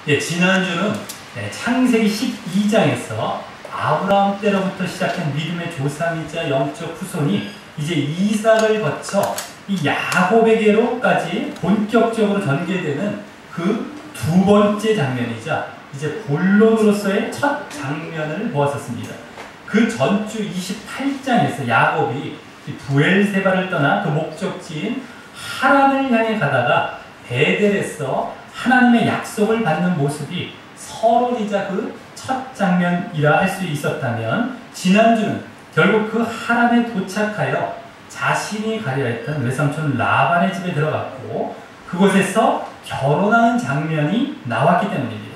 예, 지난주는 창세기 12장에서 아브라함 때로부터 시작한 믿음의 조상이자 영적 후손이 이제 이삭을 거쳐 이 야곱에게로까지 본격적으로 전개되는 그 두 번째 장면이자 이제 본론으로서의 첫 장면을 보았었습니다. 그 전주 28장에서 야곱이 부엘세바를 떠나 그 목적지인 하란을 향해 가다가 베델에서 하나님의 약속을 받는 모습이 서론이자 그 첫 장면이라 할 수 있었다면, 지난주는 결국 그 하란에 도착하여 자신이 가려 했던 외삼촌 라반의 집에 들어갔고 그곳에서 결혼하는 장면이 나왔기 때문입니다.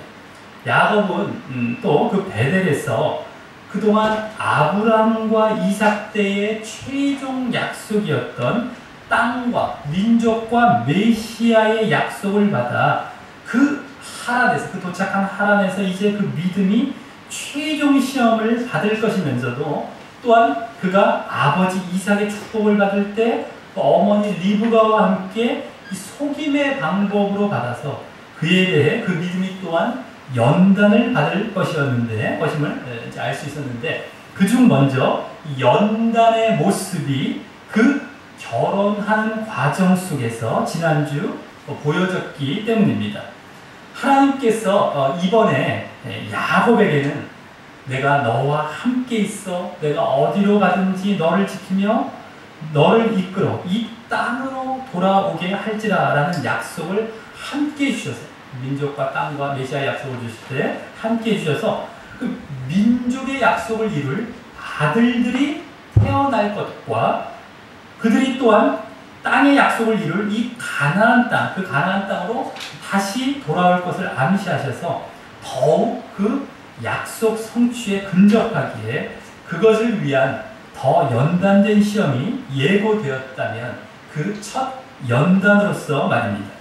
야곱은 또 그 베델에서 그동안 아브람과 이삭 때의 최종 약속이었던 땅과 민족과 메시아의 약속을 받아 그 하란에서, 그 도착한 하란에서 이제 그 믿음이 최종 시험을 받을 것이면서도 또한 그가 아버지 이삭의 축복을 받을 때 어머니 리브가와 함께 이 속임의 방법으로 받아서 그에 대해 그 믿음이 또한 연단을 받을 것임을 알 수 있었는데, 그중 먼저 연단의 모습이 그 결혼하는 과정 속에서 지난주 보여졌기 때문입니다. 하나님께서 이번에 야곱에게는 내가 너와 함께 있어, 내가 어디로 가든지 너를 지키며 너를 이끌어 이 땅으로 돌아오게 할지라 라는 약속을 함께 해주셔서, 민족과 땅과 메시아의 약속을 주실 때 함께 해주셔서 그 민족의 약속을 이룰 아들들이 태어날 것과 그들이 또한 땅의 약속을 이룰 이 가나안 땅, 그 가나안 땅으로 다시 돌아올 것을 암시하셔서 더욱 그 약속 성취에 근접하기에 그것을 위한 더 연단된 시험이 예고되었다면 그 첫 연단으로서 말입니다.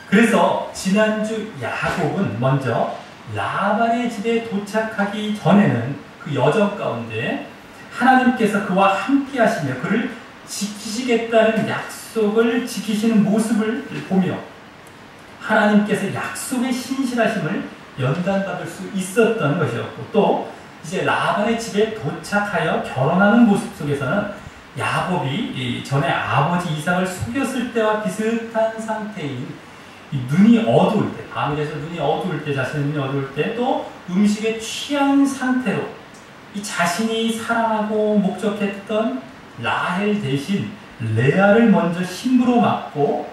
그래서 지난주 야곱은 먼저 라반의 집에 도착하기 전에는 그 여정 가운데 하나님께서 그와 함께 하시며 그를 지키시겠다는 약속을 지키시는 모습을 보며 하나님께서 약속의 신실하심을 연단받을 수 있었던 것이었고, 또 이제 라반의 집에 도착하여 결혼하는 모습 속에서는 야곱이 전에 아버지 이삭을 속였을 때와 비슷한 상태인 눈이 어두울 때, 밤이 돼서 눈이 어두울 때, 자신의 눈이 어두울 때, 또 음식에 취한 상태로 이 자신이 사랑하고 목적했던 라헬 대신 레아를 먼저 힘으로 맞고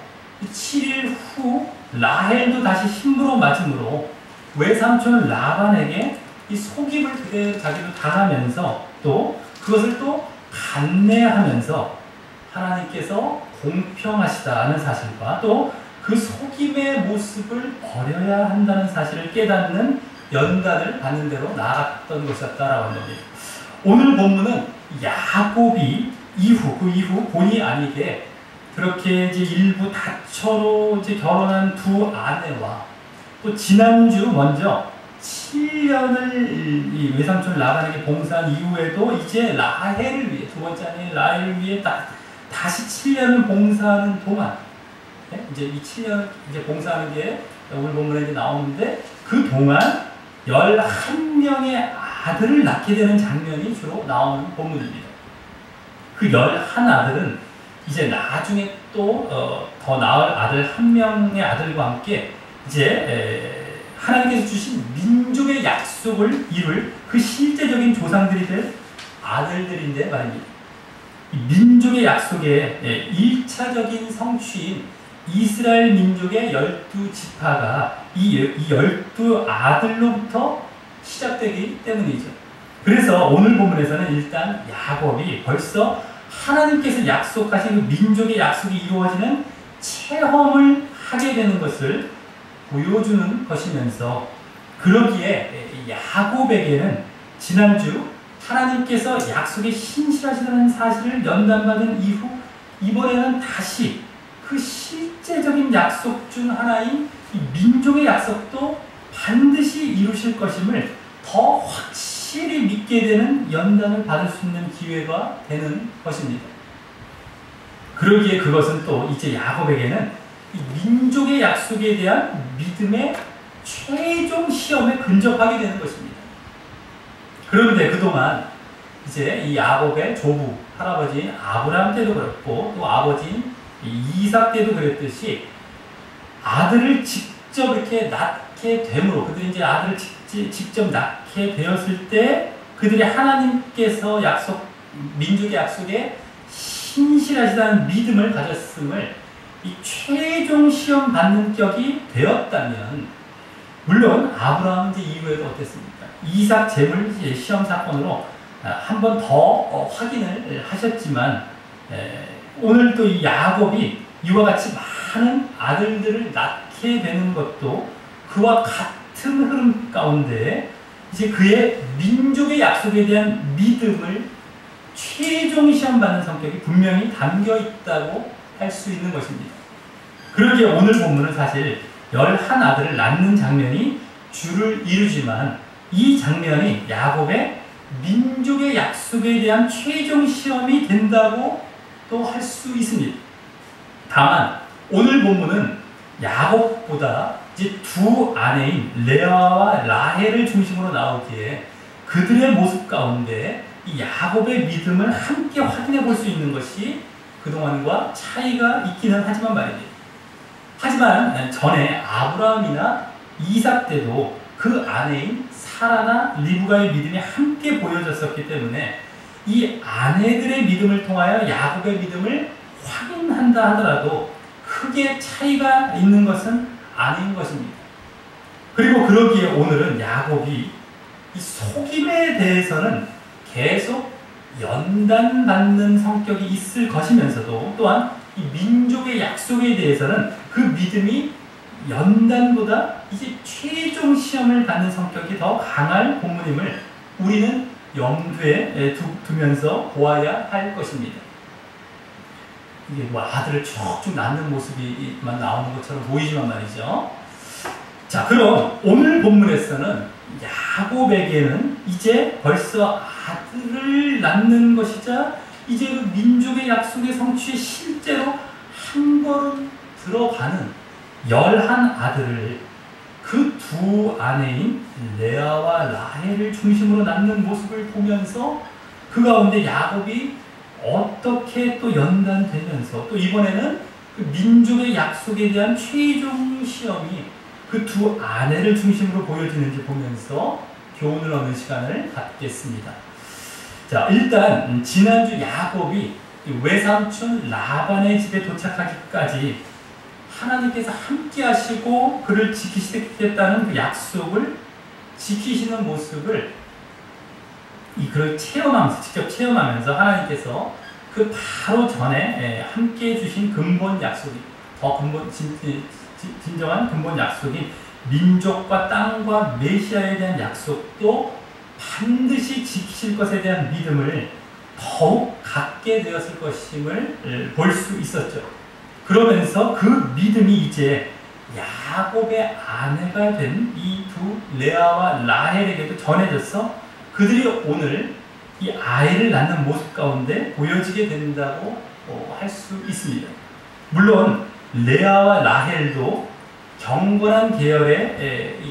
7일 후 라헬도 다시 힘으로 맞음으로 외삼촌 라반에게 이 속임을 그대로 자기도 당하면서 또 그것을 또 간내하면서 하나님께서 공평하시다는 사실과 또 그 속임의 모습을 버려야 한다는 사실을 깨닫는 연단을 받는 대로 나아갔던 것이었다라고 합니다. 오늘 본문은 야곱이 그 이후 본의 아니게 그렇게 이제 일부 다처로 이제 결혼한 두 아내와 또 지난주 먼저 7년을 이 외삼촌 라반에게 봉사한 이후에도 이제 라헬을 위해, 두 번째 아내인 라헬을 위해 다시 7년을 봉사하는 동안, 이제 이 7년 이제 봉사하는 게 오늘 본문에 이제 나오는데, 그 동안 11명의 아들을 낳게 되는 장면이 주로 나오는 본문입니다. 그 11아들은 이제 나중에 또 더 낳을 아들 1명의 아들과 함께 이제 하나님께서 주신 민족의 약속을 이룰 그 실제적인 조상들이 될 아들들인데 말입니다. 이 민족의 약속의 1차적인 성취인 이스라엘 민족의 12지파가 이 12아들로부터 시작되기 때문이죠. 그래서 오늘 본문에서는 일단 야곱이 벌써 하나님께서 약속하신 그 민족의 약속이 이루어지는 체험을 하게 되는 것을 보여주는 것이면서, 그러기에 야곱에게는 지난주 하나님께서 약속에 신실하시다는 사실을 연단받은 이후 이번에는 다시 그 실제적인 약속 중 하나인 이 민족의 약속도 반드시 이루실 것임을 더 확실히 믿게 되는 연단을 받을 수 있는 기회가 되는 것입니다. 그러기에 그것은 또 이제 야곱에게는 이 민족의 약속에 대한 믿음의 최종 시험에 근접하게 되는 것입니다. 그런데 그동안 이제 이 야곱의 조부, 할아버지인 아브라함 때도 그렇고 또 아버지인 이삭 때도 그랬듯이 아들을 직접 이렇게 낳게 됨으로, 그들이 이제 아들을 직접 낳게 되었을 때 그들이 하나님께서 민족의 약속에 신실하시다는 믿음을 가졌음을 이 최종 시험 받는 격이 되었다면, 물론 아브라함은 이제 이후에도 어땠습니까? 이삭 제물 시험 사건으로 한 번 더 확인을 하셨지만, 오늘 또 이 야곱이 이와 같이 많은 아들들을 낳게 되는 것도 그와 같은 흐름 가운데 이제 그의 민족의 약속에 대한 믿음을 최종 시험 받는 성격이 분명히 담겨 있다고 할 수 있는 것입니다. 그러기에 오늘 본문은 사실 11아들을 낳는 장면이 주를 이루지만, 이 장면이 야곱의 민족의 약속에 대한 최종 시험이 된다고 또 할 수 있습니다. 다만 오늘 본문은 야곱보다 이제 두 아내인 레아와 라헬을 중심으로 나오기에 그들의 모습 가운데 이 야곱의 믿음을 함께 확인해 볼 수 있는 것이 그동안과 차이가 있기는 하지만 말입니다. 하지만 전에 아브라함이나 이삭 때도 그 아내인 사라나 리브가의 믿음이 함께 보여졌었기 때문에 이 아내들의 믿음을 통하여 야곱의 믿음을 확인한다 하더라도 크게 차이가 있는 것은 아닌 것입니다. 그리고 그러기에 오늘은 야곱이 이 속임에 대해서는 계속 연단받는 성격이 있을 것이면서도, 또한 이 민족의 약속에 대해서는 그 믿음이 연단보다 이제 최종 시험을 받는 성격이 더 강할 본문임을 우리는 염두에 두면서 보아야 할 것입니다. 이게 뭐 아들을 쭉쭉 낳는 모습이만 나오는 것처럼 보이지만 말이죠. 자, 그럼 오늘 본문에서는 야곱에게는 이제 벌써 아들을 낳는 것이자 이제 그 민족의 약속의 성취에 실제로 한 걸음 들어가는 11아들을 그 두 아내인 레아와 라헬을 중심으로 낳는 모습을 보면서 그 가운데 야곱이 어떻게 또 연단되면서 또 이번에는 그 민족의 약속에 대한 최종 시험이 그 두 아내를 중심으로 보여지는지 보면서 교훈을 얻는 시간을 갖겠습니다. 자, 일단 지난주 야곱이 외삼촌 라반의 집에 도착하기까지 하나님께서 함께 하시고 그를 지키시겠다는 그 약속을 지키시는 모습을 그걸 체험하면서, 직접 체험하면서 하나님께서 그 바로 전에 함께 해주신 근본 약속이, 더 진정한 근본 약속인 민족과 땅과 메시아에 대한 약속도 반드시 지키실 것에 대한 믿음을 더욱 갖게 되었을 것임을 볼 수 있었죠. 그러면서 그 믿음이 이제 야곱의 아내가 된 이 두 레아와 라헬에게도 전해져서 그들이 오늘 이 아이를 낳는 모습 가운데 보여지게 된다고 할 수 있습니다. 물론 레아와 라헬도 경건한 계열의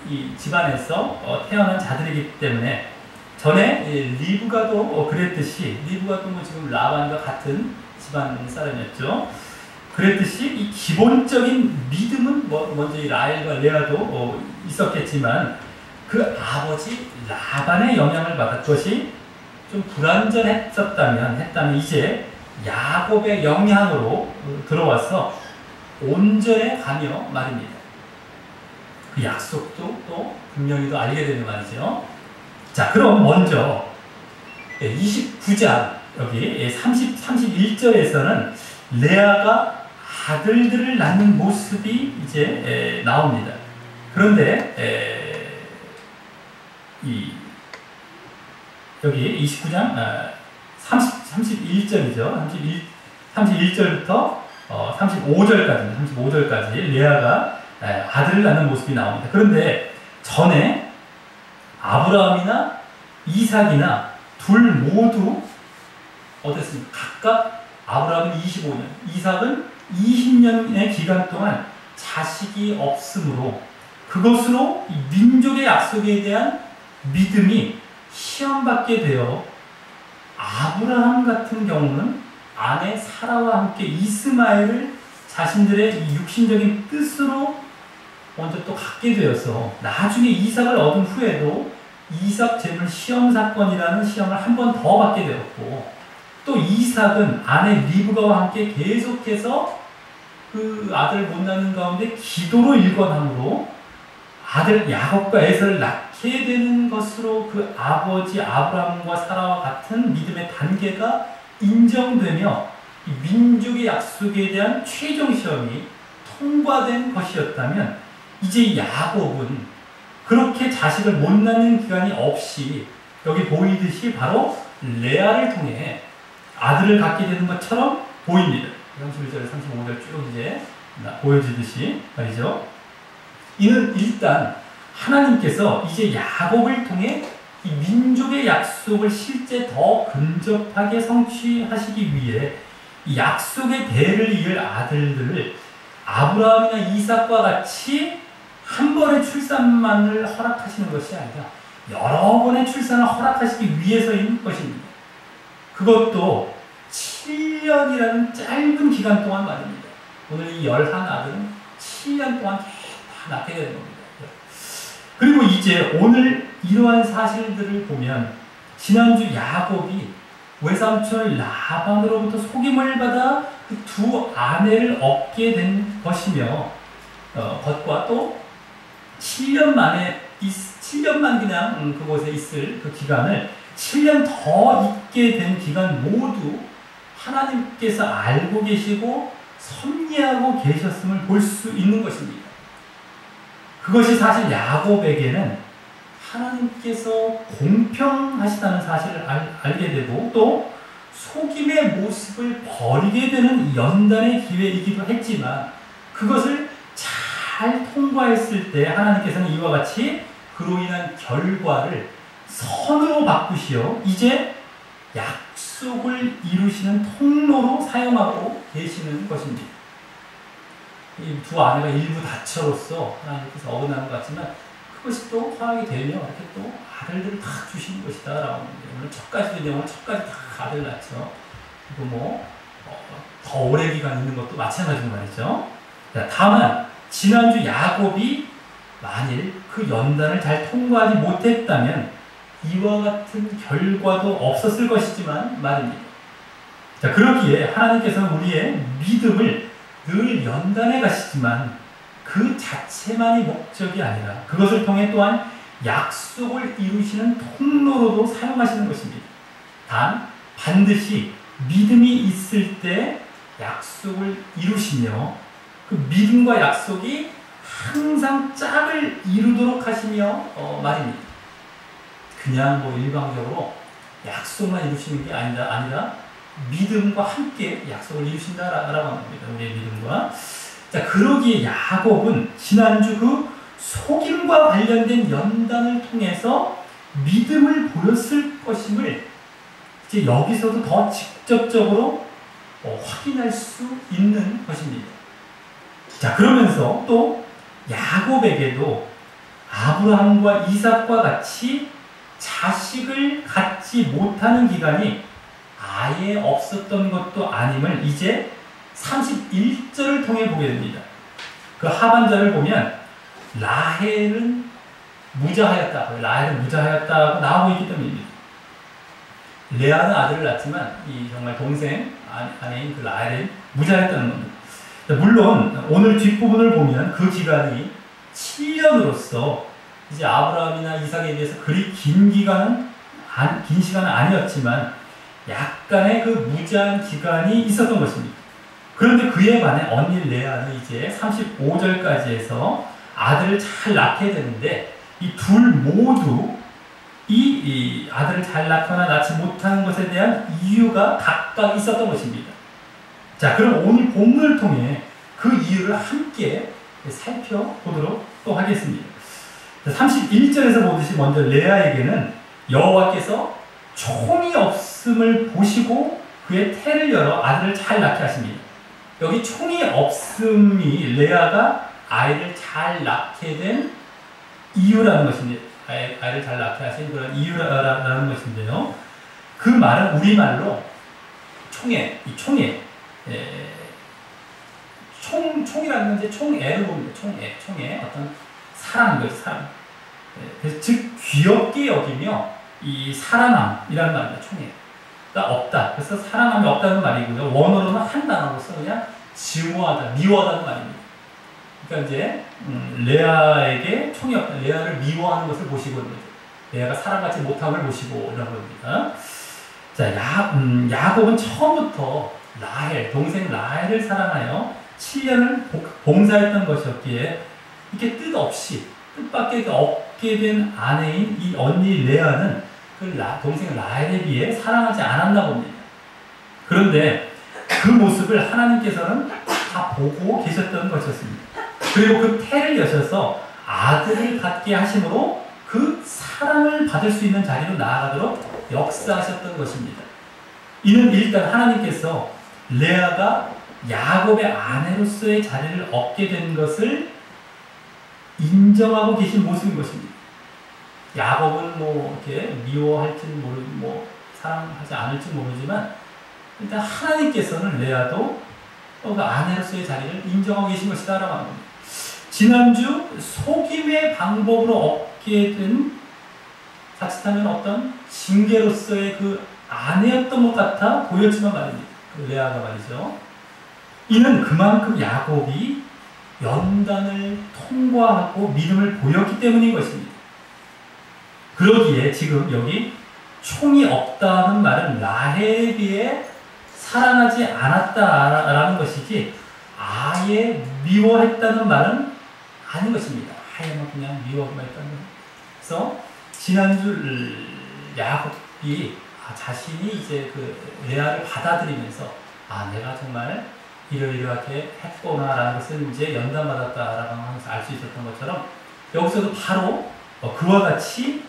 이 집안에서 태어난 자들이기 때문에 전에 리브가도 그랬듯이, 리브가도 뭐 지금 라반과 같은 집안 사람이었죠. 그랬듯이 이 기본적인 믿음은 먼저 이 라헬과 레아도 있었겠지만 그 아버지 라반의 영향을 받은 것이 좀 불완전했다면 이제 야곱의 영향으로 들어와서 온전해 가며 말입니다. 그 약속도 또 분명히 또 알게 되는 말이죠. 자, 그럼 먼저 29장 여기 31절에서는 레아가 아들들을 낳는 모습이 이제 나옵니다. 그런데 여기 29장 31절이죠. 31절부터 35절까지 레아가 아들을 낳는 모습이 나옵니다. 그런데 전에 아브라함이나 이삭이나 둘 모두 어땠습니까? 각각 아브라함은 25년, 이삭은 20년의 기간 동안 자식이 없으므로 그것으로 이 민족의 약속에 대한 믿음이 시험받게 되어 아브라함 같은 경우는 아내 사라와 함께 이스마엘을 자신들의 이 육신적인 뜻으로 먼저 또 갖게 되어서 나중에 이삭을 얻은 후에도 이삭 제물 시험 사건이라는 시험을 한 번 더 받게 되었고, 또 이삭은 아내 리브가와 함께 계속해서 그 아들 못 낳는 가운데 기도로 일관함으로 아들 야곱과 에서를 낳게 되는 것으로 그 아버지 아브라함과 사라와 같은 믿음의 단계가 인정되며 이 민족의 약속에 대한 최종 시험이 통과된 것이었다면, 이제 야곱은 그렇게 자식을 못 낳는 기간이 없이 여기 보이듯이 바로 레아를 통해 아들을 갖게 되는 것처럼 보입니다. 31절, 35절 쭉 이제 보여지듯이 말이죠. 이는 일단 하나님께서 이제 야곱을 통해 이 민족의 약속을 실제 더 근접하게 성취하시기 위해 이 약속의 대를 이을 아들들을 아브라함이나 이삭과 같이 한 번의 출산만을 허락하시는 것이 아니라 여러 번의 출산을 허락하시기 위해서인 것입니다. 그것도 7년이라는 짧은 기간 동안 말입니다. 오늘 이 11아들은 7년 동안 다 낳게 되는 겁니다. 그리고 이제 오늘 이러한 사실들을 보면 지난주 야곱이 외삼촌 라반으로부터 속임을 받아 그 두 아내를 얻게 된 것이며, 것과 또 7년 만에 7년만 그냥 그곳에 있을 그 기간을 7년 더 있게 된 기간 모두 하나님께서 알고 계시고 섭리하고 계셨음을 볼 수 있는 것입니다. 그것이 사실 야곱에게는 하나님께서 공평하시다는 사실을 알게 되고, 또 속임의 모습을 버리게 되는 연단의 기회이기도 했지만, 그것을 잘 통과했을 때 하나님께서는 이와 같이 그로 인한 결과를 선으로 바꾸시어 이제 약속을 이루시는 통로로 사용하고 계시는 것입니다. 이 두 아내가 일부 다처로서 하나님께서 어긋나는 것 같지만, 그것이 또 허락이 되며 이렇게 또 아들들을 다 주시는 것이다 라고 하는데, 오늘 첫까지도 오늘 첫까지 다 아들 낳죠. 그리고 더 오래 기간 있는 것도 마찬가지로 말이죠. 다만 지난주 야곱이 만일 그 연단을 잘 통과하지 못했다면 이와 같은 결과도 없었을 것이지만 말입니다. 자, 그러기에 하나님께서는 우리의 믿음을 늘 연단해 가시지만 그 자체만이 목적이 아니라 그것을 통해 또한 약속을 이루시는 통로로도 사용하시는 것입니다. 단 반드시 믿음이 있을 때 약속을 이루시며, 그 믿음과 약속이 항상 짝을 이루도록 하시며 말입니다. 그냥 뭐 일방적으로 약속만 이루시는 게 아니라 믿음과 함께 약속을 이루신다라고 합니다. 우리의 믿음과. 자, 그러기에 야곱은 지난주 그 속임과 관련된 연단을 통해서 믿음을 보였을 것임을 이제 여기서도 더 직접적으로 확인할 수 있는 것입니다. 자, 그러면서 또 야곱에게도 아브라함과 이삭과 같이 자식을 갖지 못하는 기간이 아예 없었던 것도 아님을 이제 31절을 통해 보게 됩니다. 그 하반절을 보면 라헬은 무자하였다. 라헬은 무자하였다고 나오고 있기 때문입니다. 레아는 아들을 낳지만 이 정말 동생 아내인 그 라헬은 무자하였다는 겁니다. 물론 오늘 뒷부분을 보면 그 기간이 7년으로서 이제 아브라함이나 이삭에 비해서 그리 긴 시간은 아니었지만 약간의 그 무제한 기간이 있었던 것입니다. 그런데 그에 반해 언니 레아는 이제 35절까지 해서 아들을 잘 낳게 되는데, 이 둘 모두 이 아들을 잘 낳거나 낳지 못하는 것에 대한 이유가 각각 있었던 것입니다. 자, 그럼 오늘 본문을 통해 그 이유를 함께 살펴보도록 또 하겠습니다. 31절에서 보듯이 먼저 레아에게는 여호와께서 총이 없음을 보시고 그의 태를 열어 아들을 잘 낳게 하십니다. 여기 총이 없음이 레아가 아이를 잘 낳게 된 이유라는 것입니다. 아이를 잘 낳게 하신 그런 이유라는 것인데요. 그 말은 우리말로 총애, 이 총애, 총이라는 건 이제 총애로 봅니다. 총애, 어떤 사랑, 사랑. 그래서 즉 귀엽게 여기며 이 사랑함이라는 말입니다. 총애가 없다. 그래서 사랑함이 없다는 말이고요. 원어로는 한 단어로서 그냥 증오하다, 미워하다는 말입니다. 그러니까 이제 레아에게 총이 없다. 레아를 미워하는 것을 보시고 레아가 사랑받지 못함을 보시고 이런 겁니다. 자, 야곱은 처음부터 라헬, 동생 라헬을 사랑하여 7년을 봉사했던 것이었기에 이렇게 뜻밖의 없게 된 아내인 이 언니 레아는 그 동생 라헬에 비해 사랑하지 않았나 봅니다. 그런데 그 모습을 하나님께서는 다 보고 계셨던 것이었습니다. 그리고 그 태를 여셔서 아들을 갖게 하심으로 그 사랑을 받을 수 있는 자리로 나아가도록 역사하셨던 것입니다. 이는 일단 하나님께서 레아가 야곱의 아내로서의 자리를 얻게 된 것을 인정하고 계신 모습인 것입니다. 야곱은 이렇게 미워할지는 사랑하지 않을지 모르지만 일단 하나님께서는 레아도 그 아내로서의 자리를 인정하고 계신 것이다라고 합니다. 지난주 속임의 방법으로 얻게 된 자칫하면 어떤 징계로서의 그 아내였던 것 같아 보였지만 말입니다. 그 레아가 말이죠. 이는 그만큼 야곱이 연단을 통과하고 믿음을 보였기 때문인 것입니다. 그러기에 지금 여기 총이 없다는 말은 라헬에 비해 사랑하지 않았다라는 것이지 아예 미워했다는 말은 아닌 것입니다. 아예 그냥 미워하기만 했다는 것. 그래서 지난주 야곱이 자신이 이제 그 레아를 받아들이면서 내가 정말 이러이러하게 했구나라는 것을 이제 연단받았다라고 하면서 알 수 있었던 것처럼 여기서도 바로 그와 같이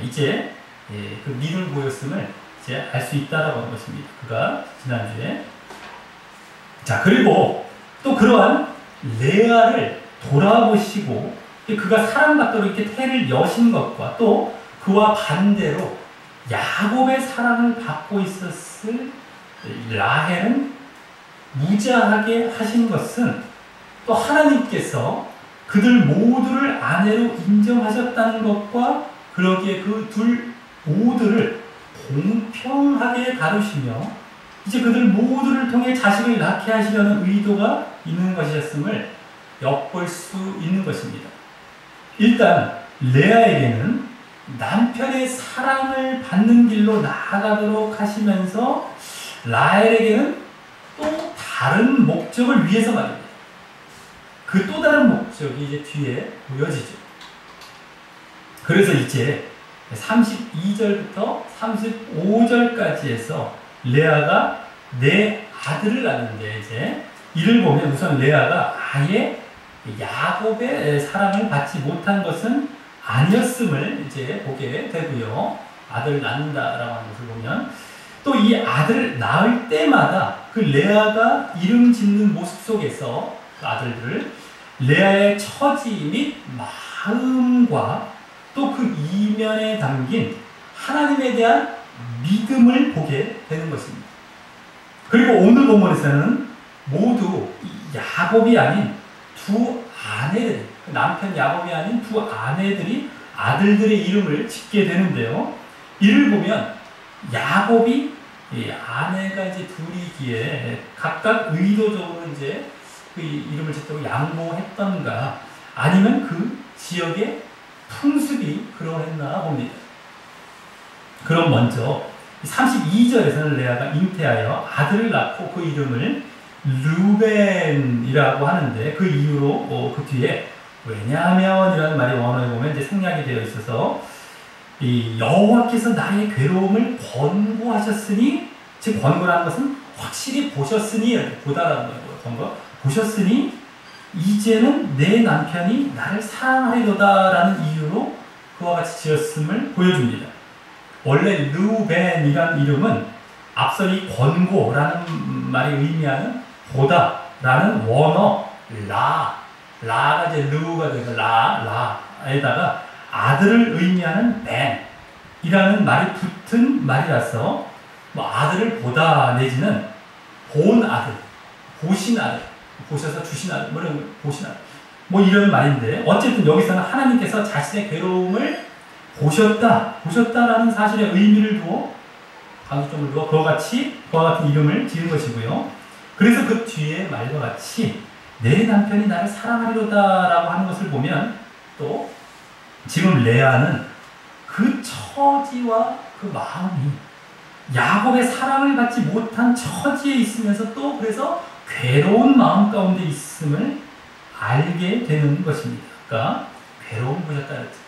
이제 그 믿음을 보였음을 이제 알 수 있다라고 하는 것입니다. 그가 지난주에. 자, 그리고 또 그러한 레아를 돌아보시고 그가 사랑받도록 이렇게 태를 여신 것과 또 그와 반대로 야곱의 사랑을 받고 있었을 라헬은 무자하게 하신 것은 또 하나님께서 그들 모두를 아내로 인정하셨다는 것과 그러기에 그 둘 모두를 공평하게 다루시며 이제 그들 모두를 통해 자식을 낳게 하시려는 의도가 있는 것이었음을 엿볼 수 있는 것입니다. 일단 레아에게는 남편의 사랑을 받는 길로 나아가도록 하시면서 라헬에게는 또 다른 목적을 위해서 말입니다. 그 또 다른 목적이 이제 뒤에 보여지죠. 그래서 이제 32절부터 35절까지 해서 레아가 내 아들을 낳는데 이제 이를 보면 우선 레아가 아예 야곱의 사랑을 받지 못한 것은 아니었음을 이제 보게 되고요. 아들을 낳는다라고 하는 것을 보면 또 이 아들을 낳을 때마다 그 레아가 이름 짓는 모습 속에서 그 아들들을 레아의 처지 및 마음과 또 그 이면에 담긴 하나님에 대한 믿음을 보게 되는 것입니다. 그리고 오늘 본문에서는 모두 야곱이 아닌 두 아내들, 남편 야곱이 아닌 두 아내들이 아들들의 이름을 짓게 되는데요. 이를 보면 야곱이 아내가 이제 둘이기에 각각 의도적으로 이제 그 이름을 짓도록 양보했던가 아니면 그 지역의 풍습이 그러했나 봅니다. 그럼 먼저 32절에서는 레아가 잉태하여 아들을 낳고 그 이름을 르벤이라고 하는데 그 이유로 그 뒤에 왜냐하면 이라는 말이 원어에 보면 이제 생략이 되어 있어서 이 여호와께서 나의 괴로움을 권고하셨으니 즉 권고라는 것은 확실히 보셨으니 보다라는 거예요. 보셨으니 이제는 내 남편이 나를 사랑하리로다라는 이유로 그와 같이 지었음을 보여줍니다. 원래 르벤이라는 이름은 앞서 이 권고라는 말이 의미하는 보다라는 원어 라가 이제 르가 되고 라에다가 아들을 의미하는 맨이라는 말이 붙은 말이라서 뭐 아들을 보다 내지는 본 아들, 보신 아들, 보셔서 주신 아들, 뭐 이런 보신 아들, 뭐 이런 말인데 어쨌든 여기서는 하나님께서 자신의 괴로움을 보셨다라는 사실의 의미를 두어 강조점을 두어 그와 같은 이름을 지은 것이고요. 그래서 그 뒤에 말과 같이 내 남편이 나를 사랑하리로다라고 하는 것을 보면 또 지금 레아는 그 처지와 그 마음이 야곱의 사랑을 받지 못한 처지에 있으면서 또 그래서 괴로운 마음 가운데 있음을 알게 되는 것입니다. 그러니까 괴로움 보셨다 그랬죠.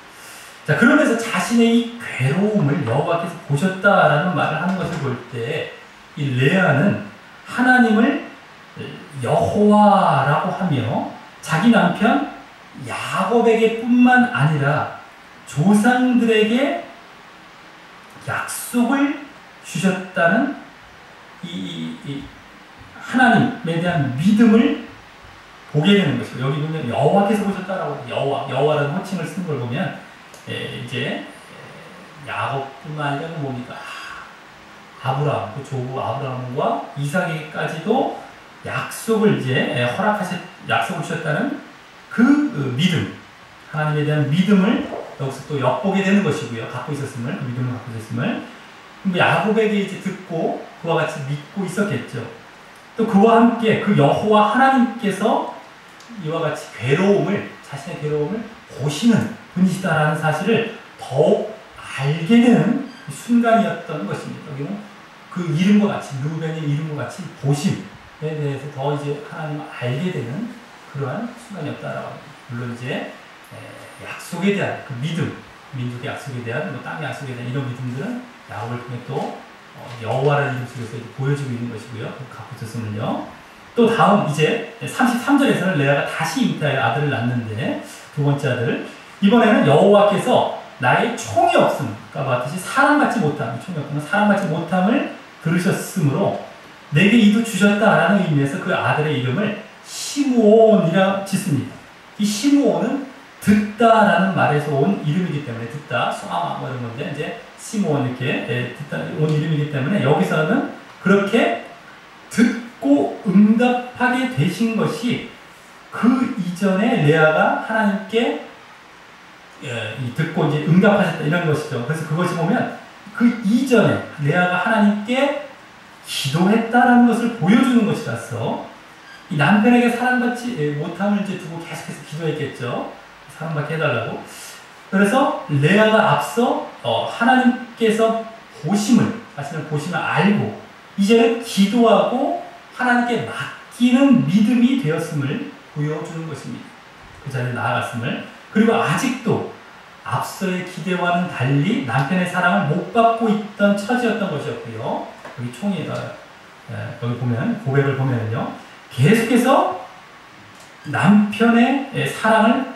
자, 그러면서 자신의 이 괴로움을 여호와께서 보셨다라는 말을 하는 것을 볼 때 이 레아는 하나님을 여호와라고 하며 자기 남편 야곱에게 뿐만 아니라 조상들에게 약속을 주셨다는 이 하나님에 대한 믿음을 보게 되는 것이고, 여기 보면 여호와께서 보셨다라고 여호와라는 호칭을 쓴 걸 보면 이제 야곱뿐만 아니라 뭡니까? 아브라함, 그 조부 아브라함과 이삭에게까지도 약속을 이제 약속을 주셨다는 그 믿음, 하나님에 대한 믿음을 여기서 또 엿보게 되는 것이고요. 갖고 있었음을, 그 믿음을 갖고 있었음을 야곱에게 이제 듣고 그와 같이 믿고 있었겠죠. 또 그와 함께 그 여호와 하나님께서 이와 같이 자신의 괴로움을 보시는 분이시다라는 사실을 더욱 알게 되는 순간이었던 것입니다. 여기는 그 이름과 같이, 루벤의 이름과 같이 보심에 대해서 더 이제 하나님을 알게 되는 그러한 순간이었다라고 합니다. 물론 이제 약속에 대한 그 믿음, 민족의 약속에 대한, 뭐 땅의 약속에 대한 이런 믿음들은 야곱을 통해 또 여호와라는 이름 속에서 보여지고 있는 것이고요. 갖고 있었으면요. 또 다음 이제 33절에서는 레아가 다시 잉태하여 아들을 낳는데, 두 번째 아들, 이번에는 여호와께서 나의 총이 없음과 같이 사랑받지 못함, 총이 없으면 사랑받지 못함을 들으셨으므로 내게 이도 주셨다라는 의미에서 그 아들의 이름을 시므온이라 짓습니다. 이 시므온은 듣다라는 말에서 온 이름이기 때문에, 듣다, 쏘아마 뭐 이런 건데 이제 시므온 이렇게 듣다 온 이름이기 때문에 여기서는 그렇게 듣고 응답하게 되신 것이 그 이전에 레아가 하나님께 듣고 이제 응답하셨다 이런 것이죠. 그래서 그것이 보면 그 이전에 레아가 하나님께 기도했다라는 것을 보여주는 것이라서 이 남편에게 사랑받지 못함을 이제 두고 계속해서 기도했겠죠. 사랑받게 해달라고. 그래서 레아가 앞서 하나님께서 자신을 보심을 알고 이제는 기도하고 하나님께 맡기는 믿음이 되었음을 보여주는 것입니다. 그 자리에 나아갔음을. 그리고 아직도 앞서의 기대와는 달리 남편의 사랑을 못 받고 있던 처지였던 것이었고요. 여기 총이에다 여기 보면 고백을 보면요, 계속해서 남편의 사랑을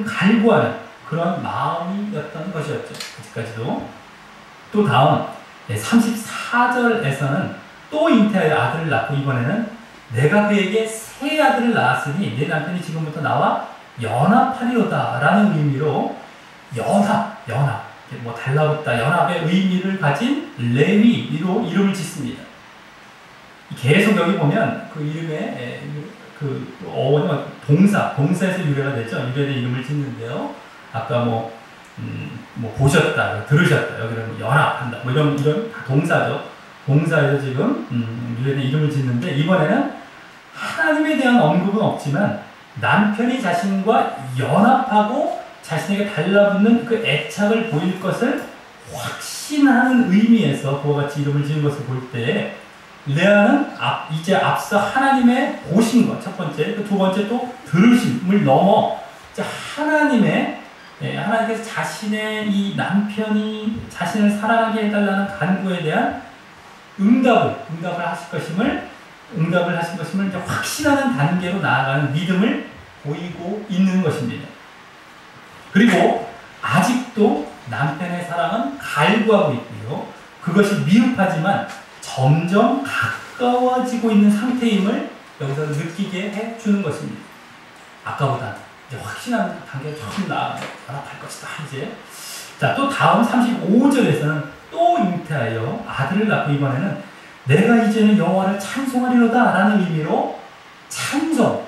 갈구하는 그런 마음이었던 것이었죠. 아직까지도. 또 다음 34절에서는 또 잉태하여 아들을 낳고 이번에는 내가 그에게 새 아들을 낳았으니 내 남편이 지금부터 나와 연합하리로다 라는 의미로 연합, 뭐 달라붙다, 연합의 의미를 가진 레위로 이름을 짓습니다. 계속 여기 보면 그 이름의 그 어원이 동사에서 유래가 되죠. 유래된 이름을 짓는데요. 아까 뭐 보셨다, 들으셨다, 여기는 연합한다, 뭐 이런 동사죠. 동사에서 지금 유래된 이름을 짓는데 이번에는 하나님에 대한 언급은 없지만 남편이 자신과 연합하고 자신에게 달라붙는 그 애착을 보일 것을 확신하는 의미에서 그와 같이 이름을 지은 것을 볼 때 레아는 이제 앞서 하나님의 보신 것, 첫 번째, 두 번째 또 들으심을 넘어 하나님께서 자신의 이 남편이 자신을 사랑하게 해달라는 간구에 대한 응답을 하신 것임을 이제 확신하는 단계로 나아가는 믿음을 보이고 있는 것입니다. 그리고 아직도 남편의 사랑은 갈구하고 있고요. 그것이 미흡하지만 점점 가까워지고 있는 상태임을 여기서 느끼게 해주는 것입니다. 아까보다 이제 확신하는 단계가 조금 나아갈 것이다. 이제 자, 또 다음 35절에서는 또 잉태하여 아들을 낳고 이번에는 내가 이제는 여호와를 찬송하리로다 라는 의미로 찬송,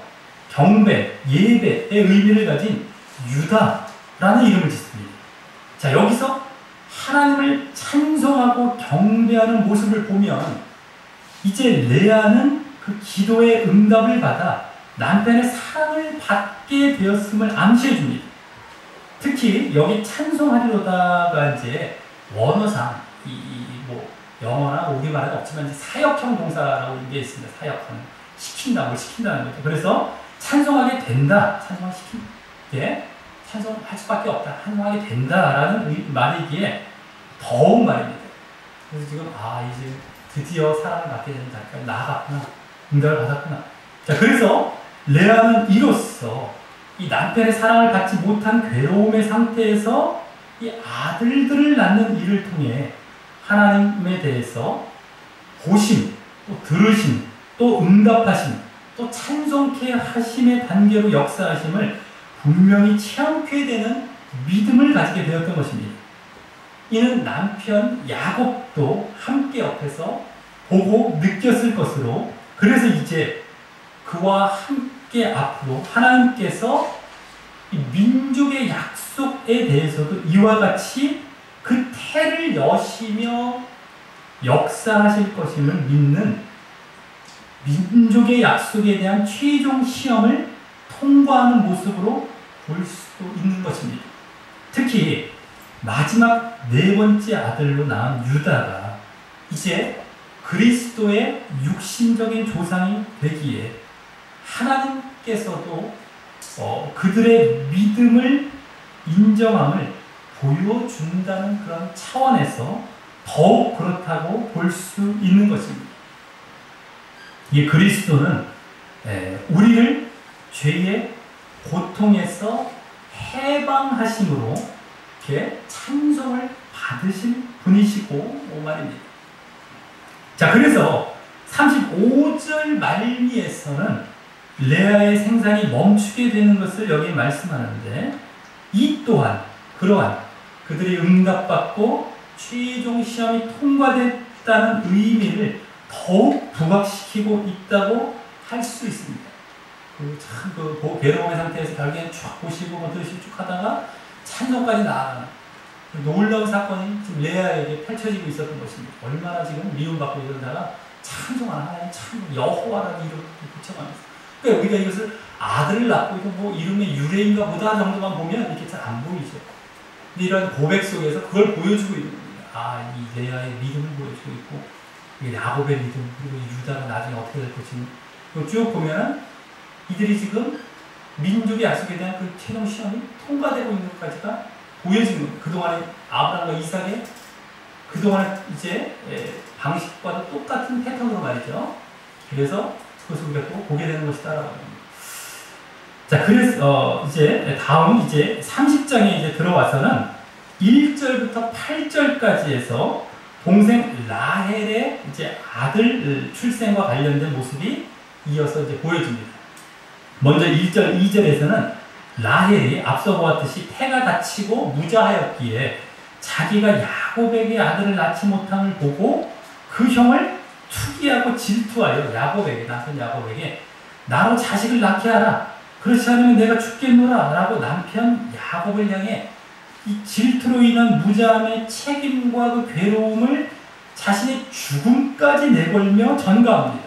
경배, 예배의 의미를 가진 유다라는 이름을 짓습니다. 자, 여기서 하나님을 찬송하고 경배하는 모습을 보면 이제 레아는 그 기도의 응답을 받아 남편의 사랑을 받게 되었음을 암시해 줍니다. 특히 여기 찬송하리로다가 이제 원어상 뭐 영어나 우리말은 없지만 이제 사역형 동사라고 게 있습니다. 사역형 시킨다, 뭘 시킨다는 거죠. 그래서 찬송하게 된다, 찬송시키게 찬송할 수밖에 없다, 찬송하게 된다라는 말이기에 더욱 말입니다. 그래서 지금 이제 드디어 사랑을 받게 된다. 나아갔구나, 응답을 받았구나. 자, 그래서 레아는 이로써 이 남편의 사랑을 받지 못한 괴로움의 상태에서 이 아들들을 낳는 일을 통해 하나님에 대해서 보심, 또 들으심, 또 응답하심, 또 찬송케 하심의 단계로 역사하심을 분명히 체험케 되는 믿음을 가지게 되었던 것입니다. 이는 남편 야곱도 함께 옆에서 보고 느꼈을 것으로, 그래서 이제 그와 함께 앞으로 하나님께서 이 민족의 약속에 대해서도 이와 같이 그 태를 여시며 역사하실 것임을 믿는 민족의 약속에 대한 최종 시험을 통과하는 모습으로 볼 수도 있는 것입니다. 특히 마지막 네 번째 아들로 낳은 유다가 이제 그리스도의 육신적인 조상이 되기에 하나님께서도 그들의 믿음을 인정함을 보여준다는 그런 차원에서 더욱 그렇다고 볼 수 있는 것입니다. 이 그리스도는 우리를 죄의 고통에서 해방하심으로 이렇게 찬송을 받으실 분이시고 말입니다. 자, 그래서 35절 말미에서는 레아의 생산이 멈추게 되는 것을 여기 말씀하는데, 이 또한 그러한 그들이 응답받고 최종 시험이 통과됐다는 의미를 더욱 부각시키고 있다고 할 수 있습니다. 참 괴로움의 상태에서 결국엔 쭉 보시고 들으시고 쭉 하다가 찬송까지 나아가는 놀라운 사건이 지금 레아에게 펼쳐지고 있었던 것입니다. 얼마나 지금 미움받고 이러다가 찬송하는 하나님 참 여호와라는 이름을 붙여가면서, 그러니까 우리가 이것을 아들을 낳고 이거 뭐 이름의 유래인가 보다 정도만 보면 이렇게 잘 안 보이죠. 근데 이런 고백 속에서 그걸 보여주고 있는 겁니다. 이 레아의 믿음을 보여주고 있고, 야곱의 믿음, 그리고 유다가 나중에 어떻게 될 것인지 쭉 보면은 이들이 지금 민족의 약속에 대한 그 최종 시험이 통과되고 있는 것까지가 보여지는 겁니다. 그동안의 아브라함과 이삭의 그동안의 이제 방식과도 똑같은 패턴으로 말이죠. 그래서 그것을 우리가 또 보게 되는 것이다라고 합니다. 자, 그래서 이제 다음 이제 30장에 이제 들어와서는 1절부터 8절까지 해서 동생 라헬의 이제 아들 출생과 관련된 모습이 이어서 이제 보여집니다. 먼저 1절, 2절에서는 라헬이 앞서 보았듯이 태가 다치고 무자하였기에 자기가 야곱에게 아들을 낳지 못함을 보고 그 형을 투기하고 질투하여 남편 야곱에게 나로 자식을 낳게 하라, 그렇지 않으면 내가 죽겠노라 라고 남편 야곱을 향해 이 질투로 인한 무자함의 책임과 그 괴로움을 자신의 죽음까지 내걸며 전가합니다.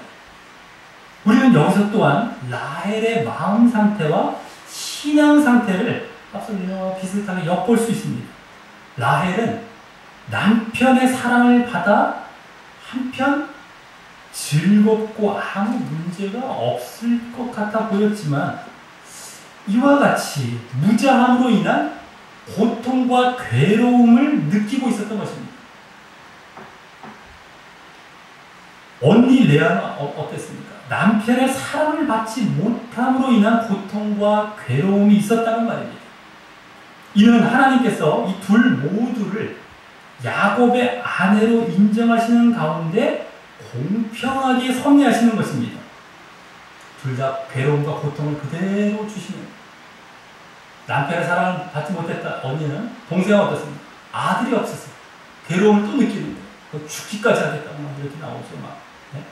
우리는 여기서 또한 라헬의 마음 상태와 신앙 상태를 앞서 비슷하게 엿볼 수 있습니다. 라헬은 남편의 사랑을 받아 한편 즐겁고 아무 문제가 없을 것 같아 보였지만 이와 같이 무자함으로 인한 고통과 괴로움을 느끼고 있었던 것입니다. 언니 레아는 어땠습니까? 남편의 사랑을 받지 못함으로 인한 고통과 괴로움이 있었다는 말입니다. 이는 하나님께서 이 둘 모두를 야곱의 아내로 인정하시는 가운데 공평하게 섭리하시는 것입니다. 둘 다 괴로움과 고통을 그대로 주시는, 남편의 사랑을 받지 못했다. 언니는 동생은 어떻습니까? 아들이 없었어요. 괴로움을 또 느끼는데 죽기까지 하겠다. 이렇게 나오죠. 막. 네?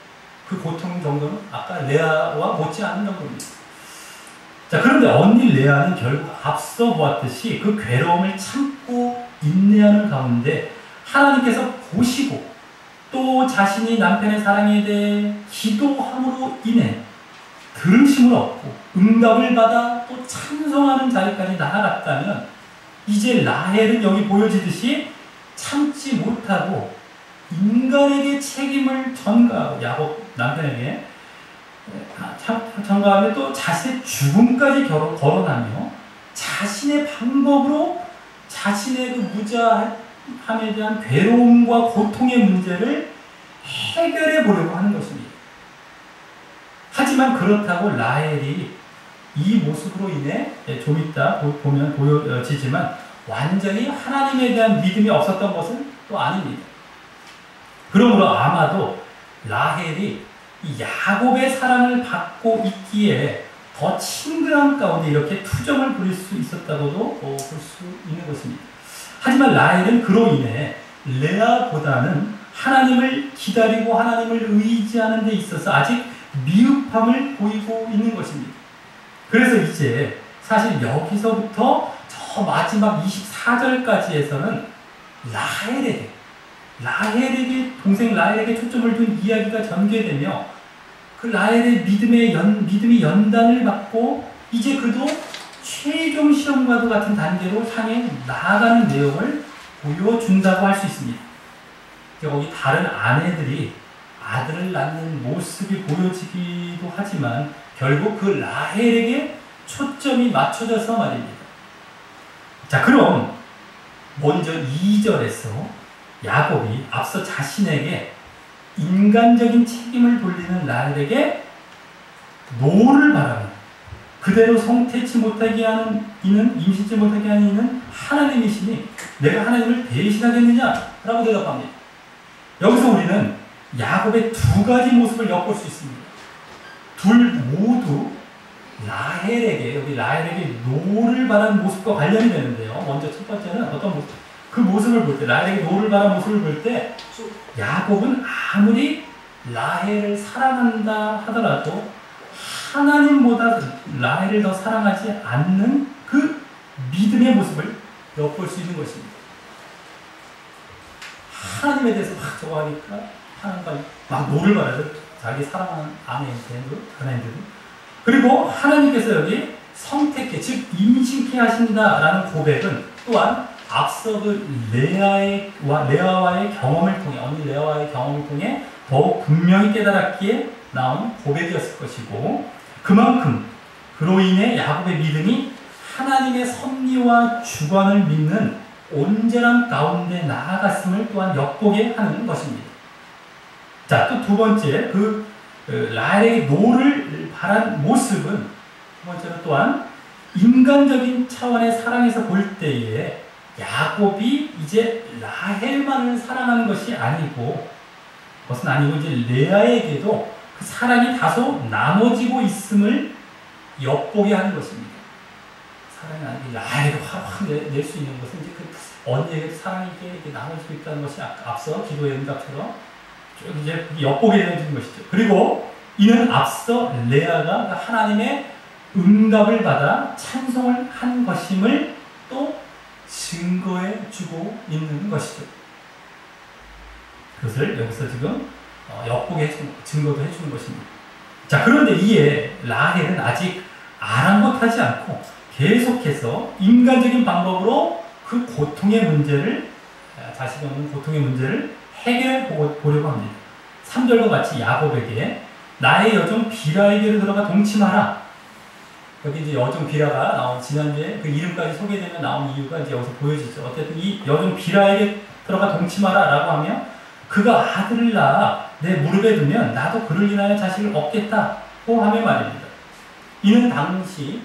그 고통 정도는 아까 레아와 못지않은 정도입니다. 자, 그런데 언니 레아는 결국 앞서 보았듯이 그 괴로움을 참고 인내하는 가운데 하나님께서 보시고 또 자신이 남편의 사랑에 대해 기도함으로 인해 들으심을 얻고 응답을 받아 또 찬송하는 자리까지 나아갔다면 이제 라헬은 여기 보여지듯이 참지 못하고 인간에게 책임을 전가하고 야곱 남편에게 전가하며 또 자신의 죽음까지 거론하며 자신의 방법으로 자신의 그 무자함에 대한 괴로움과 고통의 문제를 해결해 보려고 하는 것입니다. 하지만 그렇다고 라헬이 이 모습으로 인해 좀 이따 보면 보여지지만 완전히 하나님에 대한 믿음이 없었던 것은 또 아닙니다. 그러므로 아마도 라헬이 이 야곱의 사랑을 받고 있기에 더 친근한 가운데 이렇게 투정을 부릴 수 있었다고도 볼 수 있는 것입니다. 하지만 라헬은 그로 인해 레아보다는 하나님을 기다리고 하나님을 의지하는 데 있어서 아직 미흡함을 보이고 있는 것입니다. 그래서 이제 사실 여기서부터 저 마지막 24절까지에서는 라헬에게 동생 라헬에게 초점을 둔 이야기가 전개되며 그 라헬의 믿음이 연단을 받고 이제 그도 최종 시험과도 같은 단계로 향해 나아가는 내용을 보여준다고 할 수 있습니다. 여기 다른 아내들이 아들을 낳는 모습이 보여지기도 하지만 결국 그 라헬에게 초점이 맞춰져서 말입니다. 자, 그럼 먼저 2절에서 야곱이 앞서 자신에게 인간적인 책임을 돌리는 라헬에게 노를 바라며 그대로 성태치 못하게 하는 이는 임신치 못하게 하는 이는 하나님이시니 내가 하나님을 배신하겠느냐라고 대답합니다. 여기서 우리는 야곱의 두 가지 모습을 엿볼 수 있습니다. 둘 모두 라헬에게 여기 라헬에게 노를 바라는 모습과 관련이 되는데요. 먼저 첫 번째는 어떤 모습? 그 모습을 볼 때 라헬에게 노를 바라는 모습을 볼 때 야곱은 아무리 라헬을 사랑한다 하더라도 하나님보다 라헬을 더 사랑하지 않는 그 믿음의 모습을 엿볼 수 있는 것입니다. 하나님에 대해서 막 저거 하니까 하나님과 막 노를 바라죠. 자기 사랑하는 아내인데도 그리고 하나님께서 여기 성택해 즉 임신케 하신다라는 고백은 또한 앞서 그 레아와의 경험을 통해 언니 레아와의 경험을 통해 더욱 분명히 깨달았기에 나온 고백이었을 것이고 그만큼 그로 인해 야곱의 믿음이 하나님의 섭리와 주관을 믿는 온전한 가운데 나아갔음을 또한 엿보게 하는 것입니다. 자, 또 두 번째 그 라헬에게 노를 바란 모습은 두 번째는 또한 인간적인 차원의 사랑에서 볼 때에 야곱이 이제 라헬만을 사랑하는 것이 아니고 그것은 아니고 이제 레아에게도 그 사랑이 다소 나눠지고 있음을 엿보게 하는 것입니다. 사랑이 아니고 라헬에게 확 낼 수 있는 것은 이제 그 언니에게 사랑이 이렇게 나눠지고 있다는 것이 앞서 기도의 응답처럼 쭉 이제 엿보게 되는 것이죠. 그리고 이는 앞서 레아가 하나님의 응답을 받아 찬송을 한 것임을 또 증거해 주고 있는 것이죠. 그것을 여기서 지금 엿보게 해주는, 증거도 해주는 것입니다. 자, 그런데 이에 라헬은 아직 아랑곳하지 않고 계속해서 인간적인 방법으로 그 고통의 문제를, 자신이 없는 고통의 문제를 해결해 보려고 합니다. 3절과 같이 야곱에게 나의 여종 비라에게로 들어가 동침하라. 여기 이제 여종 비라가 나온 지난주에 그 이름까지 소개되면 나온 이유가 이제 여기서 보여지죠. 어쨌든 이 여종 비라에게 들어가 동침하라 라고 하며 그가 아들을 낳아 내 무릎에 두면 나도 그를 인하여 자식을 얻겠다고 하며 말입니다. 이는 당시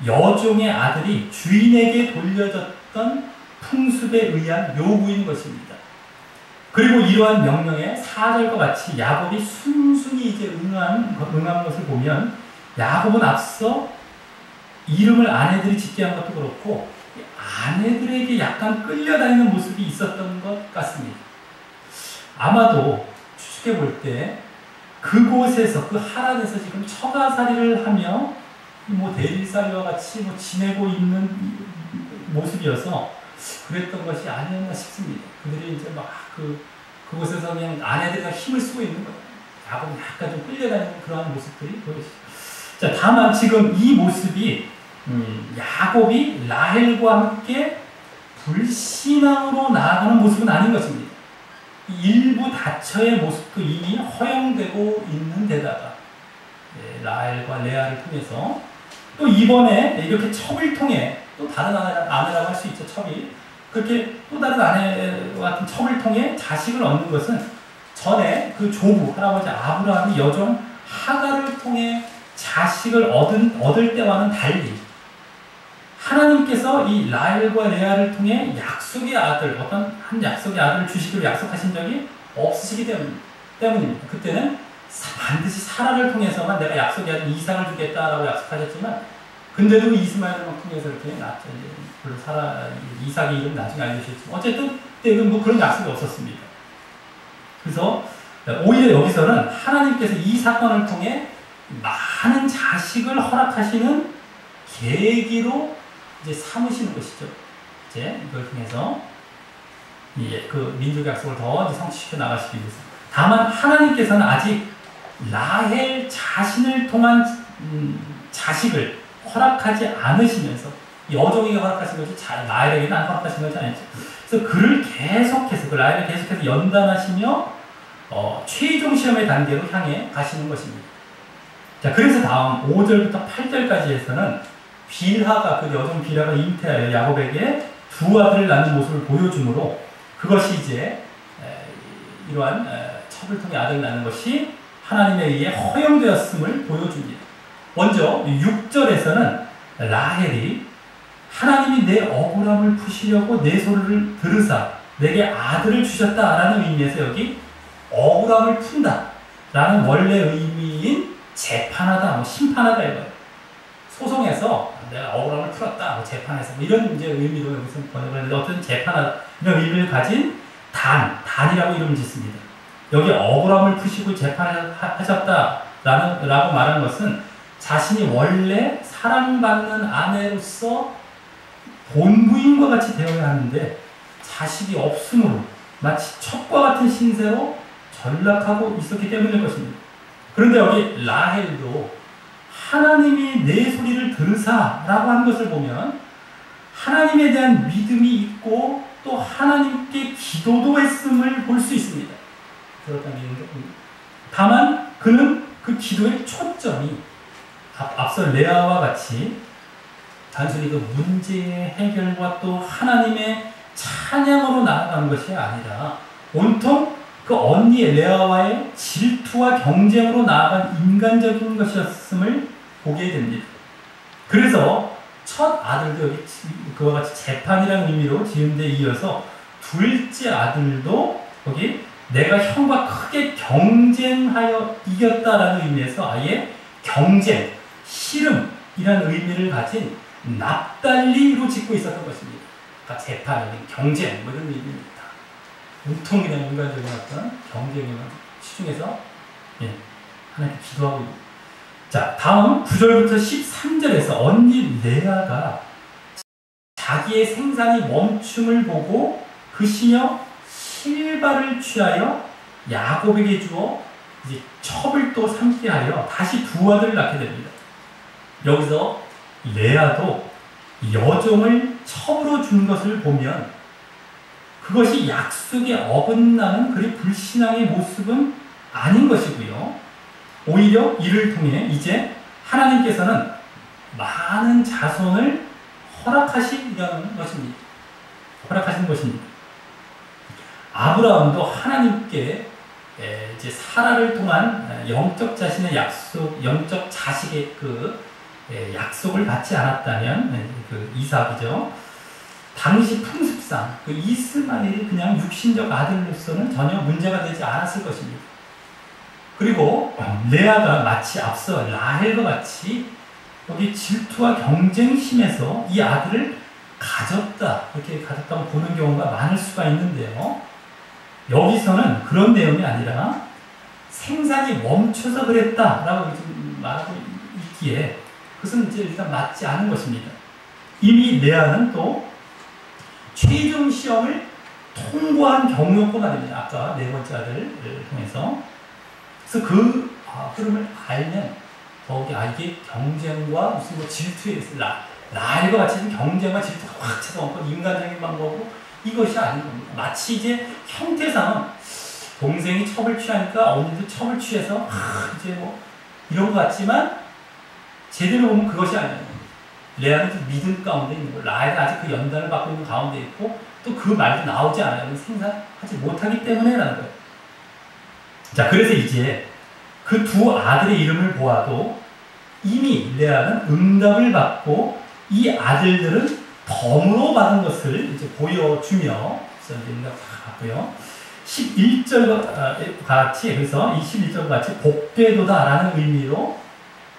여종의 아들이 주인에게 돌려졌던 풍습에 의한 요구인 것입니다. 그리고 이러한 명령에 4절과 같이 야곱이 순순히 이제 응한 것을 보면 야곱은 앞서 이름을 아내들이 짓게 한 것도 그렇고 아내들에게 약간 끌려다니는 모습이 있었던 것 같습니다. 아마도 추측해 볼 때 그곳에서 그 하란에서 지금 처가살이를 하며 뭐 대리살이와 같이 뭐 지내고 있는 모습이어서 그랬던 것이 아니었나 싶습니다. 그들이 이제 막 그곳에서 그냥 아내들이 힘을 쓰고 있는 거예요. 야곱은 약간 좀 끌려다니는 그러한 모습들이 보여지죠. 자, 다만 지금 이 모습이 야곱이 라헬과 함께 불신앙으로 나아가는 모습은 아닌 것입니다. 일부 다처의 모습도 이미 허용되고 있는 데다가 라헬과 레아를 통해서 또 이번에 이렇게 첩을 통해 또 다른 아내라고 할 수 있죠. 첩이 그렇게 또 다른 아내와 같은 첩을 통해 자식을 얻는 것은 전에 그 조부 할아버지 아브라함이 여종 하갈을 통해 자식을 얻을 때와는 달리 하나님께서 이 라헬과 레아를 통해 약속의 아들, 어떤 한 약속의 아들을 주시기로 약속하신 적이 없으시기 때문입니다. 그때는 반드시 사라를 통해서만 내가 약속의 아들 이삭을 주겠다라고 약속하셨지만 근데도 이스마엘을 통해서 이렇게 낳죠. 물론 이삭의 이름 나중에 알려주셨지만 어쨌든 그때는 뭐 그런 약속이 없었습니다. 그래서 오히려 여기서는 하나님께서 이 사건을 통해 많은 자식을 허락하시는 계기로 이제 삼으시는 것이죠. 이제 이걸 통해서 그 민족 약속을 더 이제 성취시켜 나가시기 위해서. 다만 하나님께서는 아직 라헬 자신을 통한 자식을 허락하지 않으시면서 여종에게 허락하신 것이 라헬에게는 안 허락하신 것이 아니죠. 그래서 그를 계속해서 그 라헬을 계속해서 연단하시며 최종 시험의 단계로 향해 가시는 것입니다. 자, 그래서 다음 5절부터 8절까지에서는 빌하가 그 여종 빌하가 잉태하여 야곱에게 두 아들을 낳는 모습을 보여주므로 그것이 이제 이러한 첩을 통해 아들을 낳는 것이 하나님에 의해 허용되었음을 보여줍니다. 먼저 6절에서는 라헬이 하나님이 내 억울함을 푸시려고 내 소리를 들으사 내게 아들을 주셨다라는 의미에서 여기 억울함을 푼다 라는 원래 의미인 재판하다, 뭐 심판하다 이거예요. 소송에서 내가 억울함을 풀었다, 뭐 재판에서 뭐 이런 이제 의미로 여기서 번역을 했는데 어떤 재판하다 이런 의미를 가진 단이라고 이름을 짓습니다. 여기 억울함을 푸시고 재판하셨다라고 말하는 것은 자신이 원래 사랑받는 아내로서 본부인과 같이 되어야 하는데 자식이 없으므로 마치 첩과 같은 신세로 전락하고 있었기 때문일 것입니다. 그런데 여기 라헬도 하나님이 내 소리를 들으사라고 한 것을 보면 하나님에 대한 믿음이 있고 또 하나님께 기도도 했음을 볼 수 있습니다. 다만 그는 그 기도의 초점이 앞서 레아와 같이 단순히 그 문제의 해결과 또 하나님의 찬양으로 나아가는 것이 아니라 온통 그 언니의 레아와의 질투와 경쟁으로 나아간 인간적인 것이었음을 보게 됩니다. 그래서 첫 아들도 여기 그와 같이 재판이라는 의미로 지은 데 이어서 둘째 아들도 여기 내가 형과 크게 경쟁하여 이겼다라는 의미에서 아예 경쟁, 씨름이라는 의미를 가진 납달리로 짓고 있었던 것입니다. 그러니까 재판이 경쟁 뭐 이런 의미입니다. 온통 그냥 인간적인 어떤 경쟁에만 시중에서 하나님께 기도하고 있는. 자, 다음 9절부터 13절에서 언니 레아가 자기의 생산이 멈춤을 보고 그 시녀 실바를 취하여 야곱에게 주어 이제 첩을 또 삼게하여 다시 두 아들을 낳게 됩니다. 여기서 레아도 여종을 첩으로 준 것을 보면 그것이 약속에 어긋나는 그리 불신앙의 모습은 아닌 것이고요. 오히려 이를 통해 이제 하나님께서는 많은 자손을 허락하시려는 것입니다. 허락하시는 것입니다. 아브라함도 하나님께 이제 사라를 통한 영적 자신의 약속, 영적 자식의 그 약속을 받지 않았다면 그 이삭이죠. 당시 풍습상 그 이스마엘이 그냥 육신적 아들로서는 전혀 문제가 되지 않았을 것입니다. 그리고 레아가 마치 앞서 라헬과 같이 거기 질투와 경쟁심에서 이 아들을 가졌다, 이렇게 가졌다고 보는 경우가 많을 수가 있는데요. 여기서는 그런 내용이 아니라 생산이 멈춰서 그랬다라고 말하고 있기에 그것은 이제 일단 맞지 않은 것입니다. 이미 레아는 또 최종 시험을 통과한 경우였고 말입니다. 아까 네 번째 아들을 통해서. 그래서 그 흐름을 알면 더욱이 이게 경쟁과 무슨 뭐 질투에 있어 라일과 같이 경쟁과 질투가 확 찾아오고 인간적인 방법으로 이것이 아닌 겁니다. 마치 이제 형태상은 동생이 첩을 취하니까 언니도 첩을 취해서 이제 뭐 이런 것 같지만 제대로 보면 그것이 아니에요. 레아는 좀 믿음 가운데 있는 거예요. 라헬은 아직 그 연단을 받고 있는 가운데 있고 또 그 말도 나오지 않아요. 생산하지 못하기 때문에라는 거예요. 자, 그래서 이제 그 두 아들의 이름을 보아도 이미 레아는 응답을 받고 이 아들들은 덤으로 받은 것을 이제 보여주며 응답 다 받고요. 11절과 같이, 그래서 이 11절과 같이 복되도다라는 의미로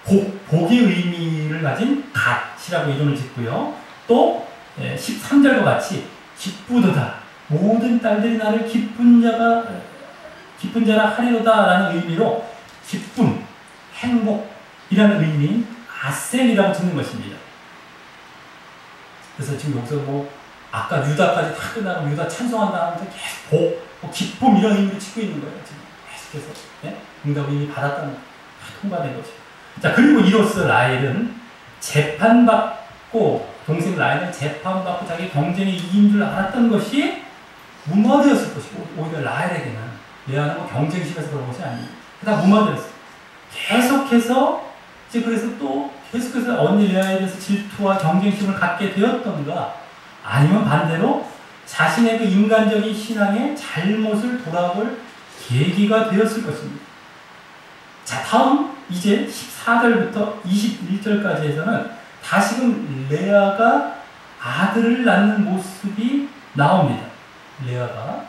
복의 의미를 가진 갓이라고 이름을 짓고요. 또 13절과 같이 기쁘도다, 모든 딸들이 나를 기쁜 자라 하리로다라는 의미로 기쁨, 행복이라는 의미인 아셈이라고 짓는 것입니다. 그래서 지금 여기서 뭐 아까 유다까지 다 끝나고 유다 찬송한다 하면서 계속 복, 기쁨 이런 의미로 짓고 있는 거예요. 지금 계속해서 응답을 이미 받았다는 통과된 거죠. 자, 그리고 이로써 라헬은 재판받고, 동생 라헬은 재판받고 자기 경쟁에 이긴 줄 알았던 것이 무마되었을 것이고, 오히려 라헬에게는 레아는 뭐 경쟁심에서 그런 것이 아니에요. 다 무마되었어요. 계속해서 이제 그래서 또 계속해서 언니 레아에 대해서 질투와 경쟁심을 갖게 되었던가, 아니면 반대로 자신의 그 인간적인 신앙의 잘못을 돌아볼 계기가 되었을 것입니다. 자, 다음 이제 14절부터 21절까지에서는 다시금 레아가 아들을 낳는 모습이 나옵니다. 레아가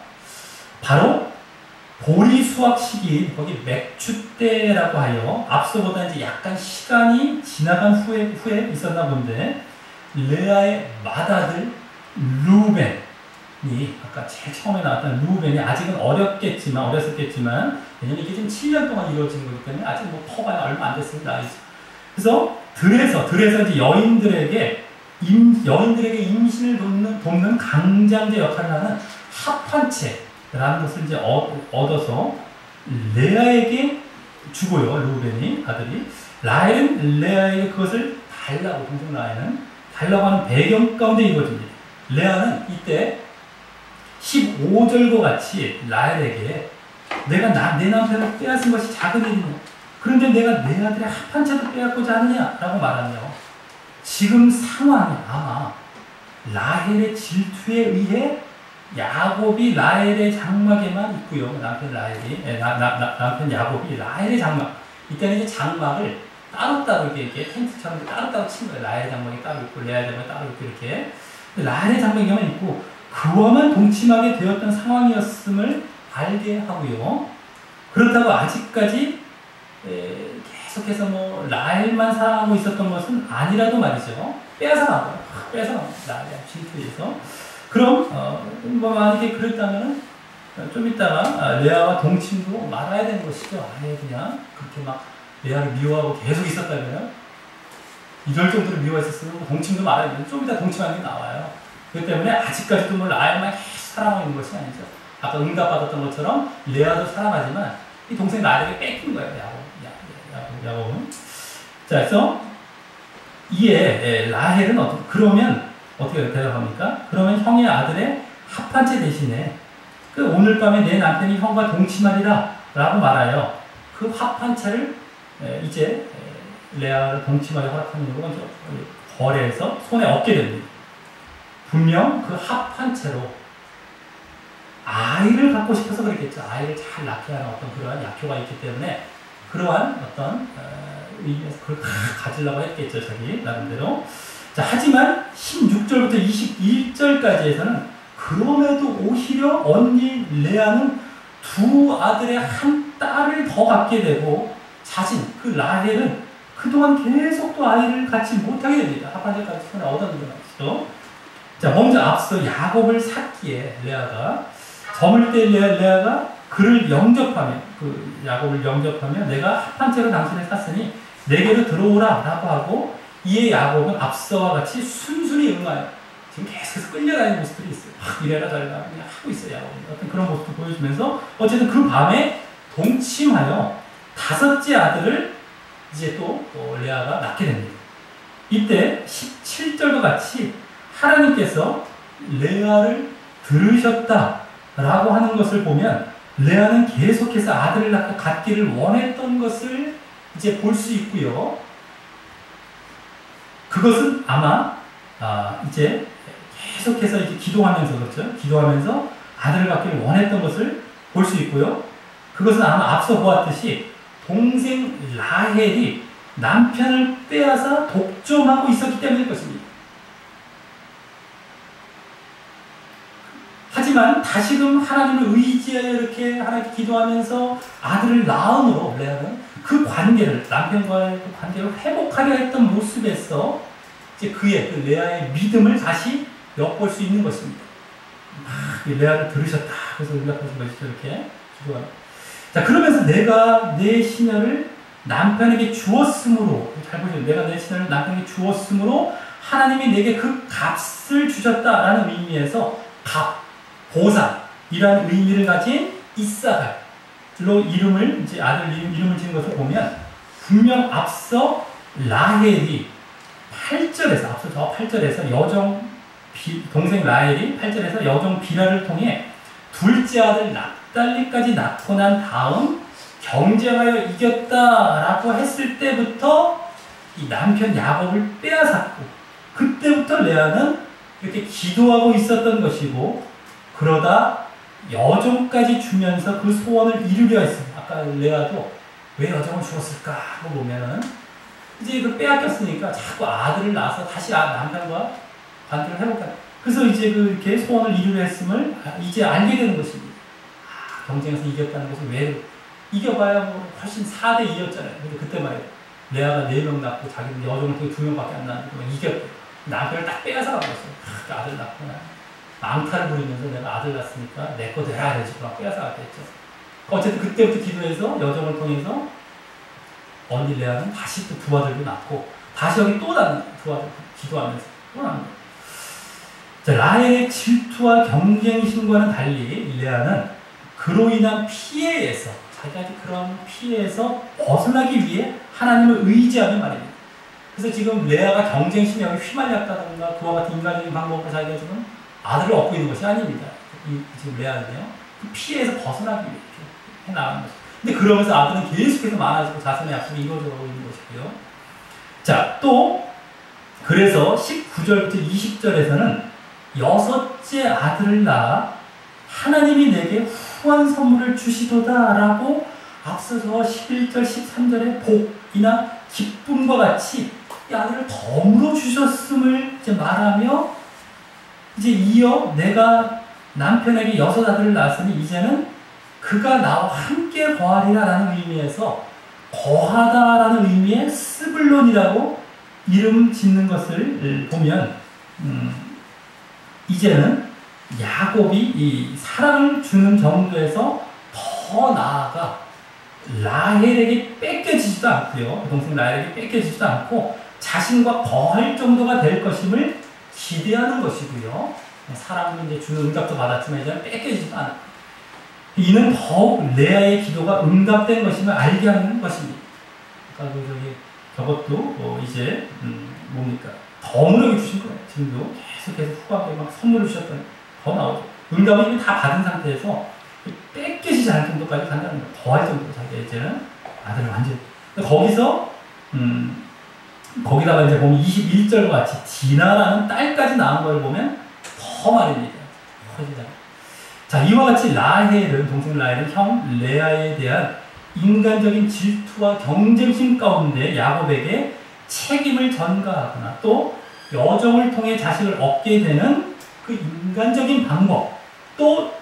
바로 보리 수확 시기인 거기 맥추 때라고 하여, 앞서보다 이제 약간 시간이 지나간 후에 있었나 본데, 레아의 맏아들 루벤이, 아까 제일 처음에 나왔던 루벤이 아직은 어렸었겠지만, 왜냐면 이게 지금 7년 동안 이루어진 거기 때문에 아직 뭐 터봐야 얼마 안 됐습니다. 그래서 들에서 이제 여인들에게 임신을 돕는 강장제 역할을 하는 합판체라는 것을 이제 얻어서 레아에게 주고요. 루벤이 아들이. 라헬은 레아에게 그것을 달라고, 동생 라헬은 달라고 하는 배경 가운데 이루어집니다. 레아는 이때 15절과 같이 라헬에게 내가 내 남편을 빼앗은 것이 작은 일이냐, 그런데 내가 내 아들의 합한 채도 빼앗고자 하느냐 라고 말하며, 지금 상황이 아마 라헬의 질투에 의해 야곱이 라헬의 장막에만 있고요. 남편 야곱이 라헬의 장막, 이때는 이제 장막을 따로따로 이렇게 텐트처럼 따로따로 친 거예요. 라헬의 장막이 따로 있고 레아의 장막이 따로 있고 이렇게. 라헬의 장막에만 있고 그와만 동침하게 되었던 상황이었음을 알게 하고요. 그렇다고 아직까지 계속해서 뭐 라헬만 사랑하고 있었던 것은 아니라도 말이죠. 뺏어나가요. 라헬의 질투에서. 그럼 뭐 만약에 그랬다면은 좀 이따가 레아와 동침도 말아야 되는 것이죠. 아예 그냥 그렇게 막 레아를 미워하고 계속 있었다면, 이럴 정도로 미워했었으면 동침도 말아야 되는데 좀 이따 동침하는 게 나와요. 그렇기 때문에 아직까지도 뭐 라헬만 계속 사랑하고 있는 것이 아니죠. 아까 응답받았던 것처럼 레아도 사랑하지만 이 동생 라헬에게 뺏긴 거예요. 야곱은. 자, 그래서 이에 라헬은 그러면 어떻게 대답합니까? 그러면 형의 아들의 합판체 대신에 오늘 밤에 내 남편이 형과 동침하리라 라고 말하여 그 합판체를 이제 레아를 동침하려 허락하는 건 거래해서 손에 얻게 됩니다. 분명 그 합판체로 아이를 갖고 싶어서 그랬겠죠. 아이를 잘 낳게 하는 어떤 그러한 약효가 있기 때문에 그러한 어떤 의미에서 그걸 가지려고 했겠죠. 자기 나름대로. 자, 하지만 16절부터 21절까지에서는 그럼에도 오히려 언니 레아는 두 아들의 한 딸을 더 갖게 되고, 자신 그 라헬은 그동안 계속 또 아이를 갖지 못하게 됩니다. 합한절까지 손에 얻었는데 말이죠. 자, 먼저 앞서 야곱을 샀기에 레아가 저물 때 레아가 그를 영접하며, 야곱을 영접하며 내가 합한 채로 당신을 샀으니 내게로 들어오라 라고 하고, 이에 야곱은 앞서와 같이 순순히 응하여 지금 계속해서 끌려다니는 모습들이 있어요. 이래라 저래라 그냥 하고 있어요. 야곱은 어떤 그런 모습도 보여주면서 어쨌든 그 밤에 동침하여 다섯째 아들을 이제 또 레아가 낳게 됩니다. 이때 17절과 같이 하나님께서 레아를 들으셨다라고 하는 것을 보면 레아는 계속해서 아들을 갖기를 원했던 것을 이제 볼 수 있고요. 그것은 아마 이제 계속해서 이제 기도하면서, 그렇죠? 기도하면서 아들을 갖기를 원했던 것을 볼 수 있고요. 그것은 아마 앞서 보았듯이 동생 라헬이 남편을 빼앗아 독점하고 있었기 때문일 것입니다. 하지만 다시금 하나님을 의지하여 이렇게 하나님께 기도하면서 아들을 낳음으로 레아는 그 관계를, 남편과의 그 관계를 회복하려 했던 모습에서 이제 그의, 그 레아의 믿음을 다시 엿볼 수 있는 것입니다. 레아를 들으셨다. 그래서 응답하신 것이죠. 이렇게 기도하는. 자, 그러면서 내가 내 시녀를 남편에게 주었으므로, 잘 보시죠. 내가 내 시녀를 남편에게 주었으므로 하나님이 내게 그 값을 주셨다라는 의미에서 값, 보상이라는 의미를 가진 이사갈로 이름을, 이제 아들 이름을 지은 것을 보면 분명 앞서 라헬이 8절에서, 앞서 저 8절에서 동생 라헬이 8절에서 여종 비라를 통해 둘째 아들 납달리까지 낳고 난 다음 경쟁하여 이겼다라고 했을 때부터 이 남편 야곱을 빼앗았고, 그때부터 레아는 이렇게 기도하고 있었던 것이고, 그러다 여종까지 주면서 그 소원을 이루려 했습니다. 아까 레아도 왜 여종을 주었을까 하고 보면은 이제 그 빼앗겼으니까 자꾸 아들을 낳아서 다시 남편과 관계를 회복하는. 그래서 이제 이렇게 소원을 이루려 했음을 이제 알게 되는 것입니다. 경쟁에서 이겼다는 것을 왜, 이겨봐야 뭐 훨씬 4대 2였잖아요. 근데 그때 말이에요. 레아가 4명 낳고 자기는 여종을 통해 2명밖에 안 낳았는데 이겼대요. 남편을 딱 빼앗아 가버렸어요. 아들 낳구나. 망타를 부리면서 내가 아들 낳았으니까 내 거 되라 해야지. 막 빼앗아 갔겠죠. 어쨌든 그때부터 기도해서 여종을 통해서 언니 레아는 다시 또 두 아들도 낳고, 다시 여기 또 낳는 두 아들 기도하면서 또 낳는 거예요. 자, 라헬의 질투와 경쟁심과는 달리 레아는 그로 인한 피해에서, 자기가 그런 피해에서 벗어나기 위해 하나님을 의지하는 말입니다. 그래서 지금 레아가 경쟁심에 휘말렸다든가 그와 같은 인간적인 방법으로 자기가 지금 아들을 얻고 있는 것이 아닙니다. 지금 레아는요, 그 피해에서 벗어나기 위해 해나가는 것입니다. 근데 그러면서 아들은 계속해서 많아지고 자손의 약속이 이루어져가고 있는 것이고요. 자, 또 그래서 19절부터 20절에서는 여섯째 아들을 낳아 하나님이 내게 후한 선물을 주시도다라고 앞서서 11절, 13절의 복이나 기쁨과 같이 이 아들을 덤으로 주셨음을 이제 말하며, 이제 이어 내가 남편에게 여섯 아들을 낳았으니 이제는 그가 나와 함께 거하리라라는 의미에서 거하다라는 의미의 스불론이라고 이름 짓는 것을 보면, 이제는 야곱이 이 사랑을 주는 정도에서 더 나아가 라헬에게 뺏겨지지도 않고요. 동생 라헬에게 뺏겨지지도 않고 자신과 거할 정도가 될 것임을 기대하는 것이고요. 사랑을 이제 주는 응답도 받았지만 이제는 뺏겨지지도 않고, 이는 더욱 레아의 기도가 응답된 것임을 알게 하는 것입니다. 그러니까 저것도 이제 뭡니까? 덤으로 주신 거예요. 지금도 계속해서 후반부에 막 선물을 주셨더니 더 나오죠. 응답은 이미 다 받은 상태에서 뺏겨지지 않을 정도까지 간다는 거예요. 더 할 정도로 자기가 이제는 아들을 완전히. 거기서 거기다가 이제 보면 21절과 같이 디나라는 딸까지 낳은 걸 보면 더 말입니다. 자, 이와 같이 라헬은, 동생 라헬은 형 레아에 대한 인간적인 질투와 경쟁심 가운데 야곱에게 책임을 전가하거나 또 여종을 통해 자식을 얻게 되는 그 인간적인 방법, 또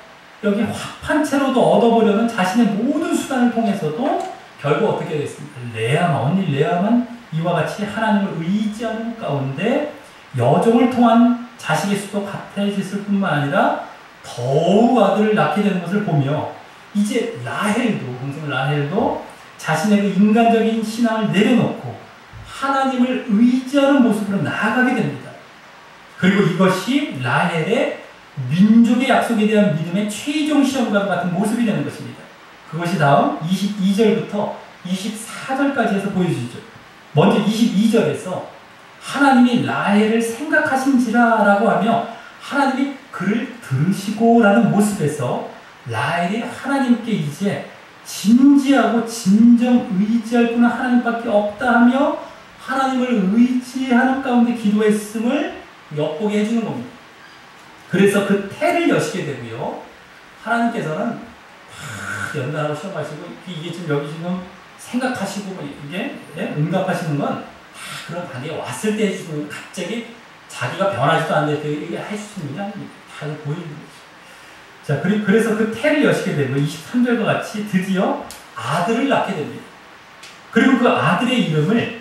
여기 합한 채로도 얻어보려는 자신의 모든 수단을 통해서도 결국 어떻게 됐습니까? 언니 레아만 이와 같이 하나님을 의지하는 가운데 여종을 통한 자식의 수도 같아졌을 뿐만 아니라 더욱 아들을 낳게 되는 것을 보며 이제 공생 라헬도 자신의 그 인간적인 신앙을 내려놓고 하나님을 의지하는 모습으로 나아가게 됩니다. 그리고 이것이 라헬의 민족의 약속에 대한 믿음의 최종 시험과 같은 모습이 되는 것입니다. 그것이 다음 22절부터 24절까지에서 보여주죠. 먼저 22절에서 하나님이 라헬을 생각하신지라 라고 하며 하나님이 그를 들으시고 라는 모습에서 라헬이 하나님께 이제 진지하고 진정 의지할 분은 하나님밖에 없다 하며 하나님을 의지하는 가운데 기도했음을 엿보게 해주는 겁니다. 그래서 그 태를 여시게 되고요. 하나님께서는 연단하고 시험하시고 이게 지금 여기 지금 생각하시고 이게 응답하시는 건 그런 단계에 왔을 때 해주시고 갑자기 자기가 변하지도 않는데 할 수 있는 게 아닙니다. 다 보여주는 거죠. 자, 그래서 그 태를 여시게 되고 23절과 같이 드디어 아들을 낳게 됩니다. 그리고 그 아들의 이름을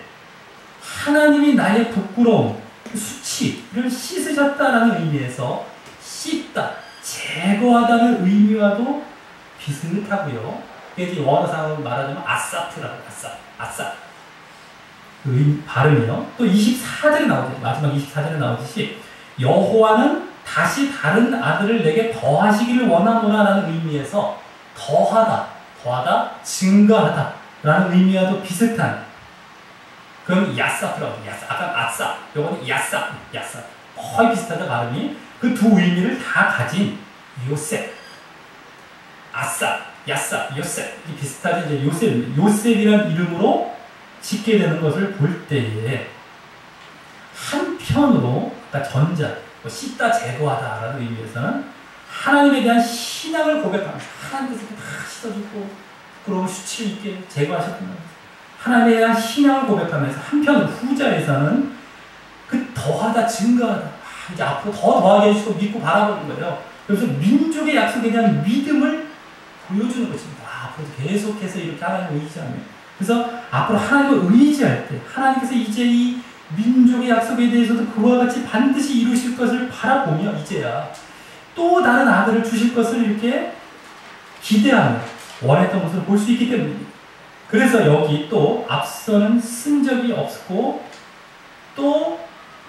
하나님이 나의 부끄러움, 수치를 씻으셨다라는 의미에서 씻다, 제거하다는 의미와도 비슷하고요. 이게 원어상으로 말하자면 아사프라고 아사. 그 발음이요. 또 24절에 나오듯이 마지막 24절에 나오듯이 여호와는 다시 다른 아들을 내게 더하시기를 원하노라라는 의미에서 더하다, 증가하다 라는 의미와도 비슷한 그건 야사프라고 아까 아싸, 요거는 야사 거의 비슷하다 발음이 그 두 의미를 다 가진 요셉 아싸, 야사, 요셉 이 비슷하지 이제 요셉이라는 이름으로 짓게 되는 것을 볼 때에 한편으로 그러니까 전자 씻다 제거하다라는 의미에서는 하나님에 대한 신앙을 고백하면서 하나님께서 다 씻어주고 부끄러움 수치 있게 제거하셨구나 하나님에 대한 신앙을 고백하면서 한편으로 후자에서는 그 더하다 증가하다 이제 앞으로 더 더하게 해주시고 믿고 바라보는 거예요. 그래서 민족의 약속에 대한 믿음을 보여주는 것입니다. 앞으로 계속해서 이렇게 하나님을 의지하며 그래서 앞으로 하나님을 의지할 때 하나님께서 이제 이 민족의 약속에 대해서도 그와 같이 반드시 이루실 것을 바라보며 이제야 또 다른 아들을 주실 것을 이렇게 기대하며 원했던 것을 볼 수 있기 때문입니다. 그래서 여기 또 앞서는 쓴 적이 없고 또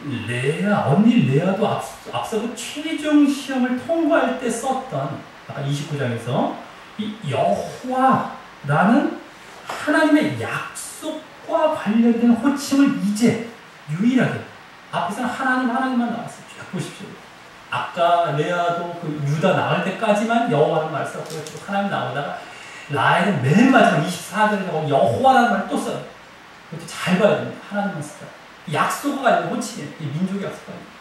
언니 레아도 앞서 그 최종 시험을 통과할 때 썼던 아까 29장에서 이 여호와라는 하나님의 약속과 관련된 호칭을 이제 유일하게 앞에서는 하나님만 나왔어요. 쭉 보십시오. 아까 레아도 그 유다 나갈 때까지만 여호와라는 말을 썼고요. 하나님 나오다가 라헬은 맨 마지막 24절에 여호와라는 말을 또 써요. 그것도 잘 봐야 됩니다. 하나님만 쓰다. 약속어가 아니고 호칭이에요. 민족의 약속어가 아니고.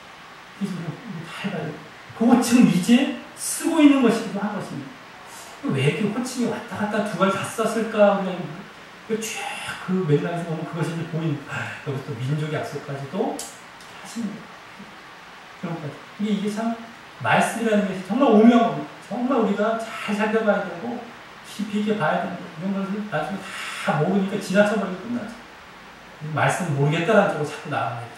그래서 우리 잘 봐야 돼요. 그 호칭을 이제 쓰고 있는 것이기도 한 것입니다. 왜 이렇게 호칭이 왔다 갔다 두 발 다 썼을까? 그냥 쫙그 맥락에서 보면 그것이 이제 보이는 여기서 또 민족의 약속까지도 하시는 거예요. 그런 것까지. 이게 참 말씀이라는 것이 정말 오묘하고 정말 우리가 잘 살펴봐야 되고 깊이 있게 봐야 되는 거예요. 이런 것을 나중에 다 모르니까 지나쳐버리고 끝나죠. 말씀 모르겠다라는 쪽으로 자꾸 나가야 돼요.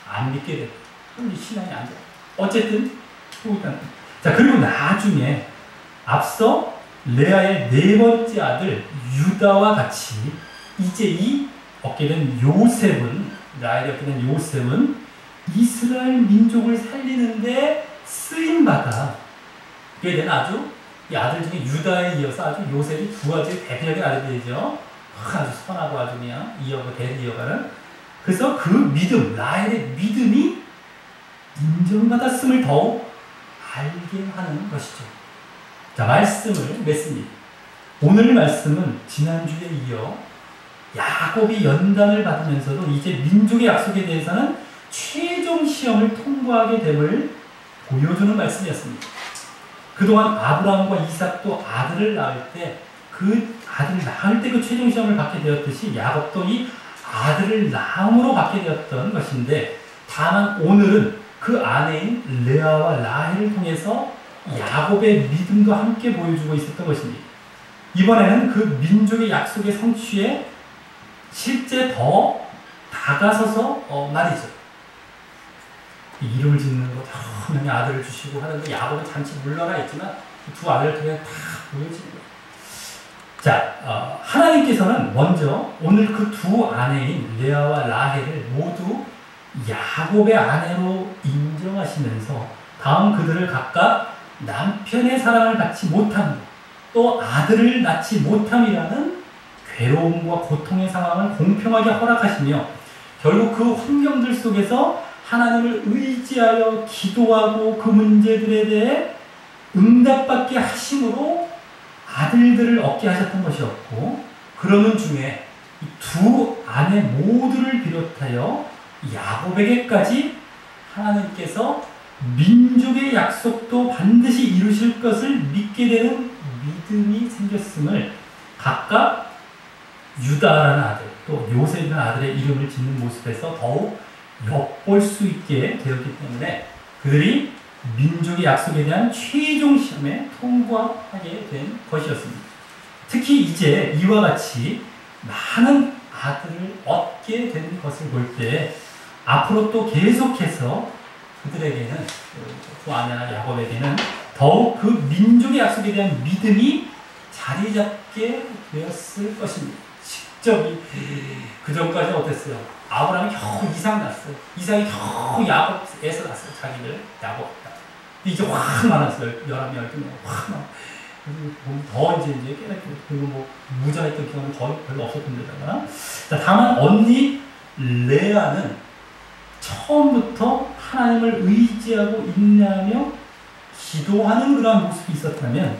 안 믿게 돼요. 그럼 이 신앙이 안 돼요. 어쨌든 자 그리고 나중에 앞서 레아의 네 번째 아들 유다와 같이 이제 이 얻게 된 요셉은 라헬이 얻게 된 요셉은 이스라엘 민족을 살리는데 쓰임받아 그게 된 아주 이 아들 중에 유다에 이어서 아주 요셉이 두 아주 대표적인 아들들이죠. 아주 선하고 아주 그냥 대를 이어가는 그래서 그 믿음 라헬의 믿음이 인정받았음을 더욱 알게 하는 것이죠. 자 말씀을 맺습니다. 오늘 말씀은 지난주에 이어 야곱이 연단을 받으면서도 이제 민족의 약속에 대해서는 최종 시험을 통과하게 됨을 보여주는 말씀이었습니다. 그동안 아브라함과 이삭도 아들을 낳을 때 그 아들을 낳을 때 그 최종 시험을 받게 되었듯이 야곱도 이 아들을 낳음으로 받게 되었던 것인데 다만 오늘은 그 아내인 레아와 라헬을 통해서 야곱의 믿음도 함께 보여주고 있었던 것입니다. 이번에는 그 민족의 약속의 성취에 실제 더 다가서서 말이죠. 이름을 짓는 거, 분명히 아들을 주시고 하는데 야곱은 잠시 물러나 있지만 두 아들을 통해 다 보여지는 거예요. 자, 하나님께서는 먼저 오늘 그 두 아내인 레아와 라헬을 모두 야곱의 아내로 인정하시면서 다음 그들을 각각 남편의 사랑을 받지 못함, 또 아들을 낳지 못함이라는 괴로움과 고통의 상황을 공평하게 허락하시며 결국 그 환경들 속에서 하나님을 의지하여 기도하고 그 문제들에 대해 응답받게 하심으로 아들들을 얻게 하셨던 것이었고, 그러는 중에 두 아내 모두를 비롯하여 야곱에게까지 하나님께서 민족의 약속도 반드시 이루실 것을 믿게 되는 믿음이 생겼음을 각각 유다라는 아들, 또 요셉이라는 아들의 이름을 짓는 모습에서 더욱 엿볼 수 있게 되었기 때문에 그들이 민족의 약속에 대한 최종 시험에 통과하게 된 것이었습니다. 특히 이제 이와 같이 많은 아들을 얻게 된 것을 볼 때 앞으로 또 계속해서 그들에게는, 두 아내나 야곱에게는 더욱 그 민족의 약속에 대한 믿음이 자리 잡게 되었을 것입니다. 직접 그 전까지 어땠어요? 아브라함이 겨우 이삭 낳았어요. 이삭이 겨우 야곱에서 낳았어요. 자기를 야곱. 이제 확 많았어요. 11명, 12명 확 많아. 더 이제 깨닫게, 그리고 뭐 무자했던 경우는 거의 별로 없었던 데다가. 자, 다만 언니 레아는 처음부터 하나님을 의지하고 인내하며 기도하는 그런 모습이 있었다면,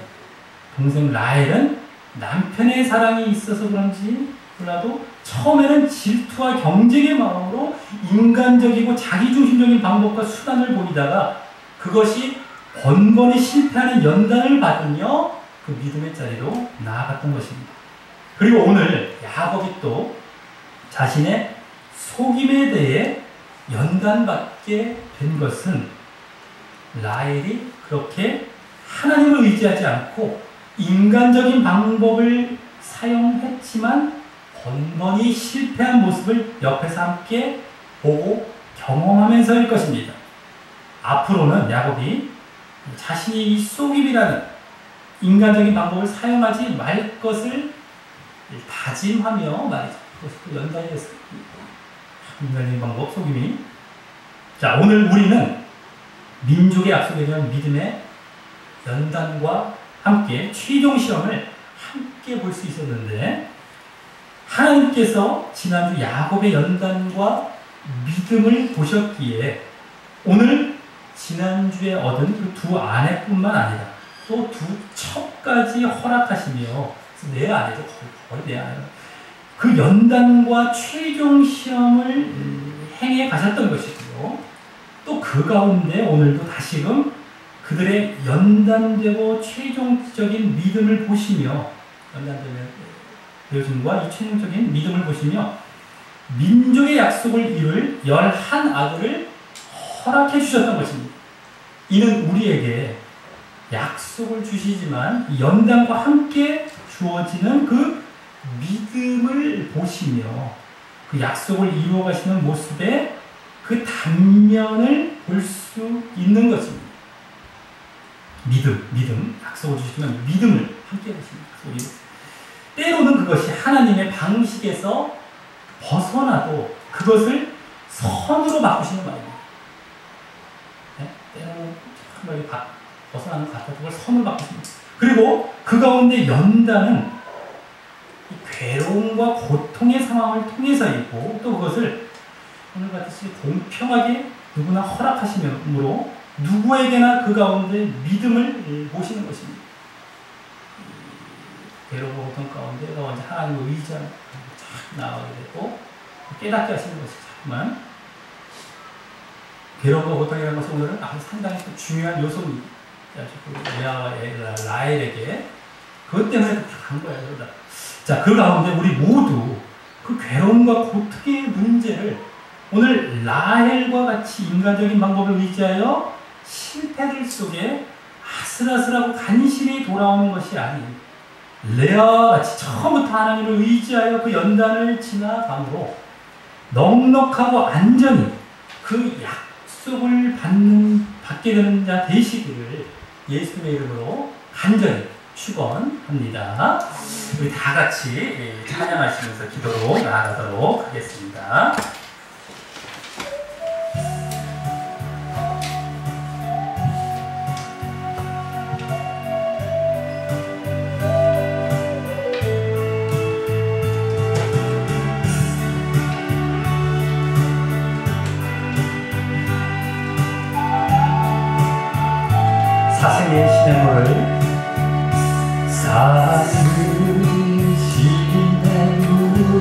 동생 라헬은 남편의 사랑이 있어서 그런지 몰라도 처음에는 질투와 경쟁의 마음으로 인간적이고 자기중심적인 방법과 수단을 보이다가 그것이 번번이 실패하는 연단을 받으며 그 믿음의 자리로 나아갔던 것입니다. 그리고 오늘 야곱이 또 자신의 속임에 대해 연단받게 된 것은 라헬이 그렇게 하나님을 의지하지 않고 인간적인 방법을 사용했지만 번번이 실패한 모습을 옆에서 함께 보고 경험하면서일 것입니다. 앞으로는 야곱이 자신이 이 속임이라는 인간적인 방법을 사용하지 말 것을 다짐하며 말이죠. 그것도 연단이 됐습니다. 인간적인 방법, 속임이. 자, 오늘 우리는 민족의 약속에 대한 믿음의 연단과 함께 최종 시험을 함께 볼 수 있었는데, 하나님께서 지난주 야곱의 연단과 믿음을 보셨기에 오늘 지난주에 얻은 그 두 아내뿐만 아니라 또 두 첩까지 허락하시며, 내 아내도 거의 내 아내, 그 연단과 최종 시험을 행해 가셨던 것이고요. 또 그 가운데 오늘도 다시금 그들의 연단되고 최종적인 믿음을 보시며, 연단되는 되어짐과 이 최종적인 믿음을 보시며 민족의 약속을 이룰 11아들을 허락해 주셨던 것입니다. 이는 우리에게 약속을 주시지만 연단과 함께 주어지는 그 믿음을 보시며 그 약속을 이루어 가시는 모습의 그 단면을 볼 수 있는 것입니다. 믿음, 약속을 주시면 믿음을 함께 보십니다. 때로는 그것이 하나님의 방식에서 벗어나도 그것을 선으로 바꾸시는 말입니다. 네? 때로는 정말 벗어나는 것 같아도 그걸 선으로 바꾸십니다. 그리고 그 가운데 연단은 괴로움과 고통의 상황을 통해서이고, 또 그것을 오늘 같이 공평하게 누구나 허락하시므로 누구에게나 그 가운데 믿음을 보시는 것입니다. 괴로움과 고통 가운데 이제 하나님을 의지하고 나아가게 되고 깨닫게 하시는 것이 자꾸만 괴로움과 고통이라는 것은 오늘은 상당히 또 중요한 요소입니다. 레아와 라헬에게 그것 때문에 간 거예요. 자, 그 가운데 우리 모두 그 괴로움과 고통의 문제를 오늘 라헬과 같이 인간적인 방법을 의지하여 실패들 속에 아슬아슬하고 간신히 돌아오는 것이 아닌 레아와 같이 처음부터 하나님을 의지하여 그 연단을 지나감으로 넉넉하고 안전히 그 약속을 받게 되는 자 되시기를 예수님의 이름으로 간절히 축원합니다. 우리 다 같이 찬양하시면서 기도로 나아가도록 하겠습니다. 사슴의 시냇물을 사슴의 시냇물을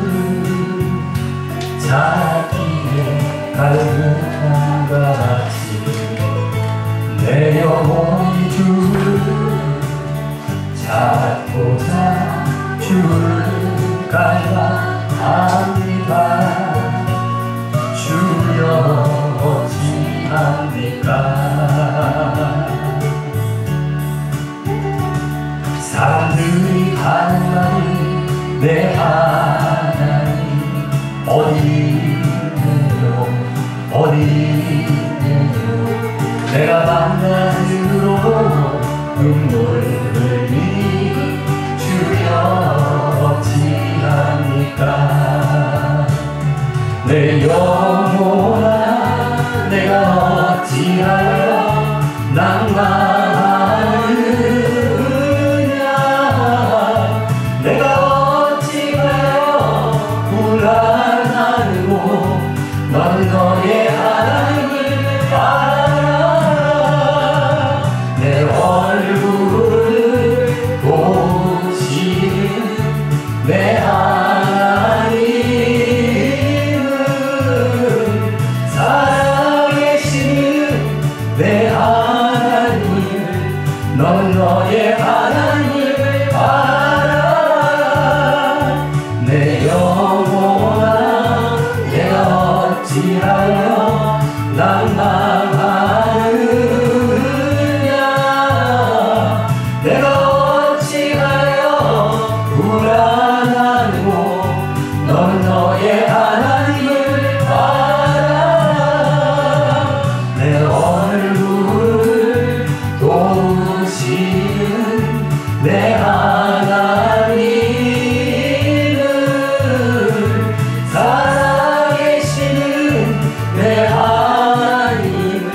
찾기에 갈무함과 같이 내 영혼이 주를 찾고자 주를 갈망합니다. 주여 어찌합니까? 사람들이 하는 말이 내 하나님 어디 있느냐 어디 있느냐 내가 만나으로 눈물 흘리 주여 어찌합니까? 내 영혼아 내가 어찌하여 낭만하느냐 내가 어찌하여 불안하느고 넌 너의 하나님을 바라라. 내 얼굴을 보시는 내 하나님은 살아계시는 내 하나님을 넌 너의 하나님을 바라라. 내 영혼아 내가 어찌하여 낭망하느냐 내가 어찌하여 불안하느고 넌 너의 하나님을 바라라. 내 얼굴을 도우시는 내 하나님을 살아계시는 내 하나님을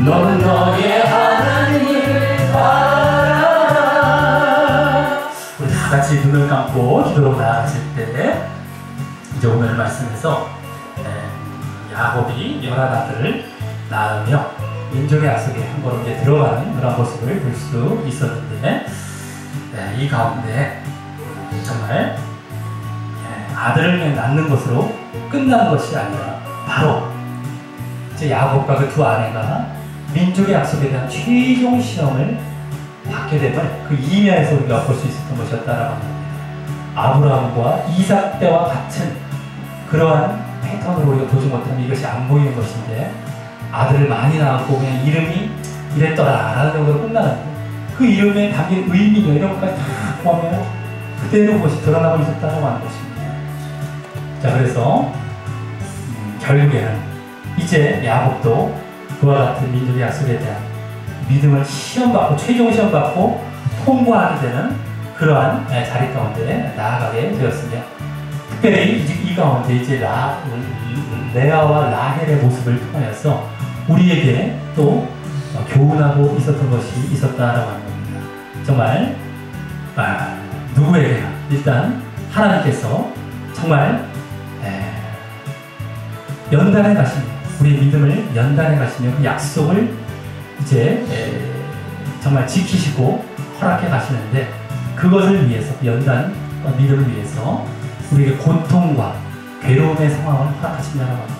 넌 너의 하나님을 바라라. 우리 다 같이 눈을 감고 기도로 나아가실 때 이제 오늘 말씀에서 야곱이 열한 아들을 낳으며 민족의 약속에 한 걸음 이제 들어가는 그런 모습을 볼 수 있었는데 이 가운데 정말 아들을 낳는 것으로 끝난 것이 아니라 바로 이제 야곱과 그 두 아내가 민족의 약속에 대한 최종 시험을 받게 되면 그 이면에서 우리가 볼 수 있었던 것이었다라고 합니다. 아브라함과 이삭 때와 같은 그러한 패턴으로 우리가 보지 못하면 이것이 안 보이는 것인데 아들을 많이 낳았고 그냥 이름이 이랬더라 라는 정도로 끝나는데 그 이름에 담긴 의미나 이런 것까지 다 포함하면 그대로 그것이 드러나고 있었다고 하는 것입니다. 자, 그래서 결국에는 이제 야곱도 그와 같은 민족의 약속에 대한 믿음을 시험받고 최종 시험받고 통과하게 되는 그러한 자리 가운데 나아가게 되었으며 특별히 이 가운데 이제 레아와 라헬의 모습을 통하여서 우리에게 또 교훈하고 있었던 것이 있었다라고 하는 겁니다. 정말 누구에게나 일단 하나님께서 정말 연단해 가시며 우리의 믿음을 연단해 가시며 그 약속을 이제 정말 지키시고 허락해 가시는데 그것을 위해서 연단 믿음을 위해서 우리에게 고통과 괴로움의 상황을 허락하신다고 합니다.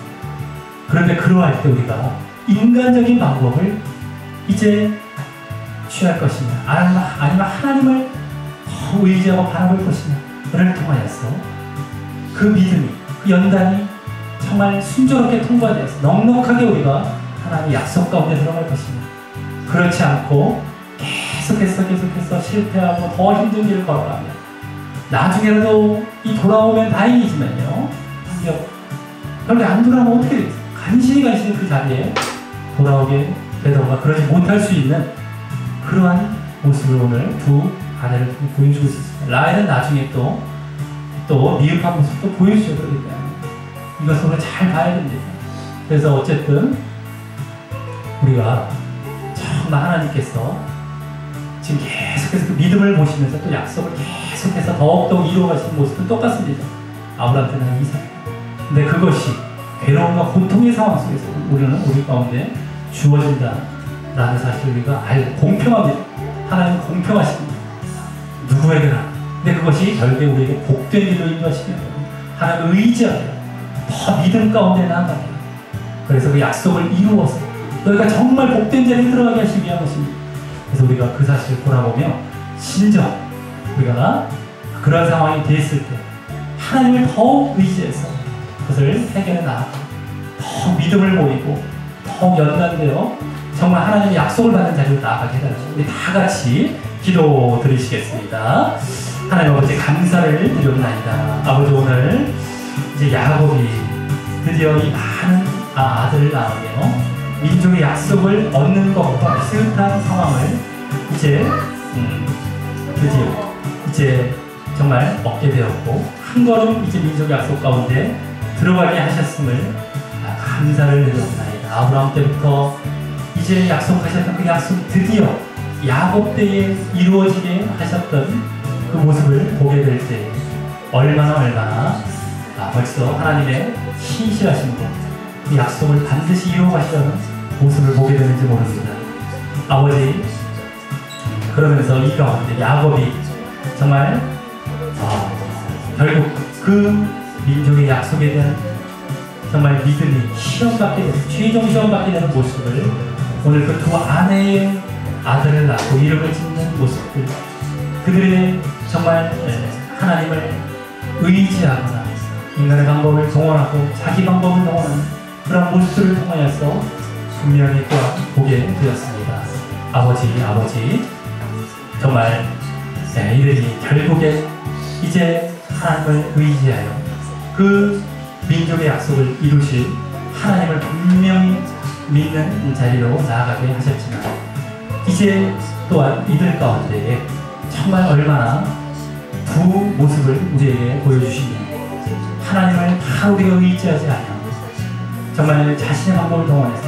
그런데 그러할 때 우리가 인간적인 방법을 이제 취할 것이냐 아니면 하나님을 더 의지하고 바라볼 것이냐를 통하여서 그 믿음이 그 연단이 정말 순조롭게 통과되어서 넉넉하게 우리가 하나님의 약속 가운데 들어갈 것이냐 그렇지 않고 계속해서 실패하고 더 힘든 길을 걸어가면 나중에라도 이 돌아오면 다행이지만요 결국에 안 돌아오면 어떻게 되겠어요? 간신히 그 자리에 돌아오게 되던가 그러지 못할 수 있는 그러한 모습을 오늘 두 아내를 보여주고 있었습니다. 라헬은 나중에 또 미흡한 모습도 보여주셔야 되기 때문에 이것을 오늘 잘 봐야 됩니다. 그래서 어쨌든 우리가 정말 하나님께서 지금 계속해서 그 믿음을 보시면서 또 약속을 계속해서 더욱더 이루어가시는 모습은 똑같습니다. 아브라함한테는 이삭. 근데 그것이 괴로움과 고통의 상황 속에서 우리 가운데 주어진다라는 사실을 우리가 알고 공평합니다. 하나님은 공평하십니다. 누구에게나. 근데 그것이 결국에 우리에게 복된 일로 인도하시기 때문에 하나님을 의지하여 더 믿음 가운데 나아가게. 그래서 그 약속을 이루어서 너희가 정말 복된 자리에 들어가게 하시기 위한 것입니다. 그래서 우리가 그 사실을 돌아보며 진정 우리가 그런 상황이 됐을 때 하나님을 더욱 의지해서 그것을 해결해 나가고 더 믿음을 모이고 더욱 연관되어 정말 하나님의 약속을 받는 자리로 나아가게 해달라고 우리 다 같이 기도 드리시겠습니다. 하나님 아버지 감사를 드리옵나이다. 아버지 오늘 이제 야곱이 드디어 이 많은 아들을 낳으며 민족의 약속을 얻는 것과 비슷한 상황을 이제 드디어 이제 정말 얻게 되었고 한 걸음 이제 민족의 약속 가운데 들어가게 하셨음을 감사를 드리옵나이다. 아브라함 때부터 이제 약속하셨던 그 약속이 드디어 야곱 때에 이루어지게 하셨던 그 모습을 보게 될 때 얼마나 벌써 하나님의 신실하신 그 약속을 반드시 이루어가시려는 모습을 보게 되는지 모릅니다. 아버지 그러면서 이 가운데 야곱이 정말 결국 그 민족의 약속에 대한 정말 믿음이 시험받게 되는 최종 시험받게 되는 모습을 오늘 그 두 아내의 아들을 낳고 이름을 짓는 모습들 그들의 정말 하나님을 의지하거나 인간의 방법을 동원하고 자기 방법을 동원하는 그런 모습들을 통하여서 분명히 또한 보게 되었습니다. 아버지 정말 이들이 결국에 이제 하나님을 의지하여 그 민족의 약속을 이루실 하나님을 분명히 믿는 자리로 나아가게 하셨지만 이제 또한 이들 가운데 정말 얼마나 두 모습을 우리에게 보여주시니 하나님을 다 우리가 의지하지 않으며 정말 자신의 방법을 동원해서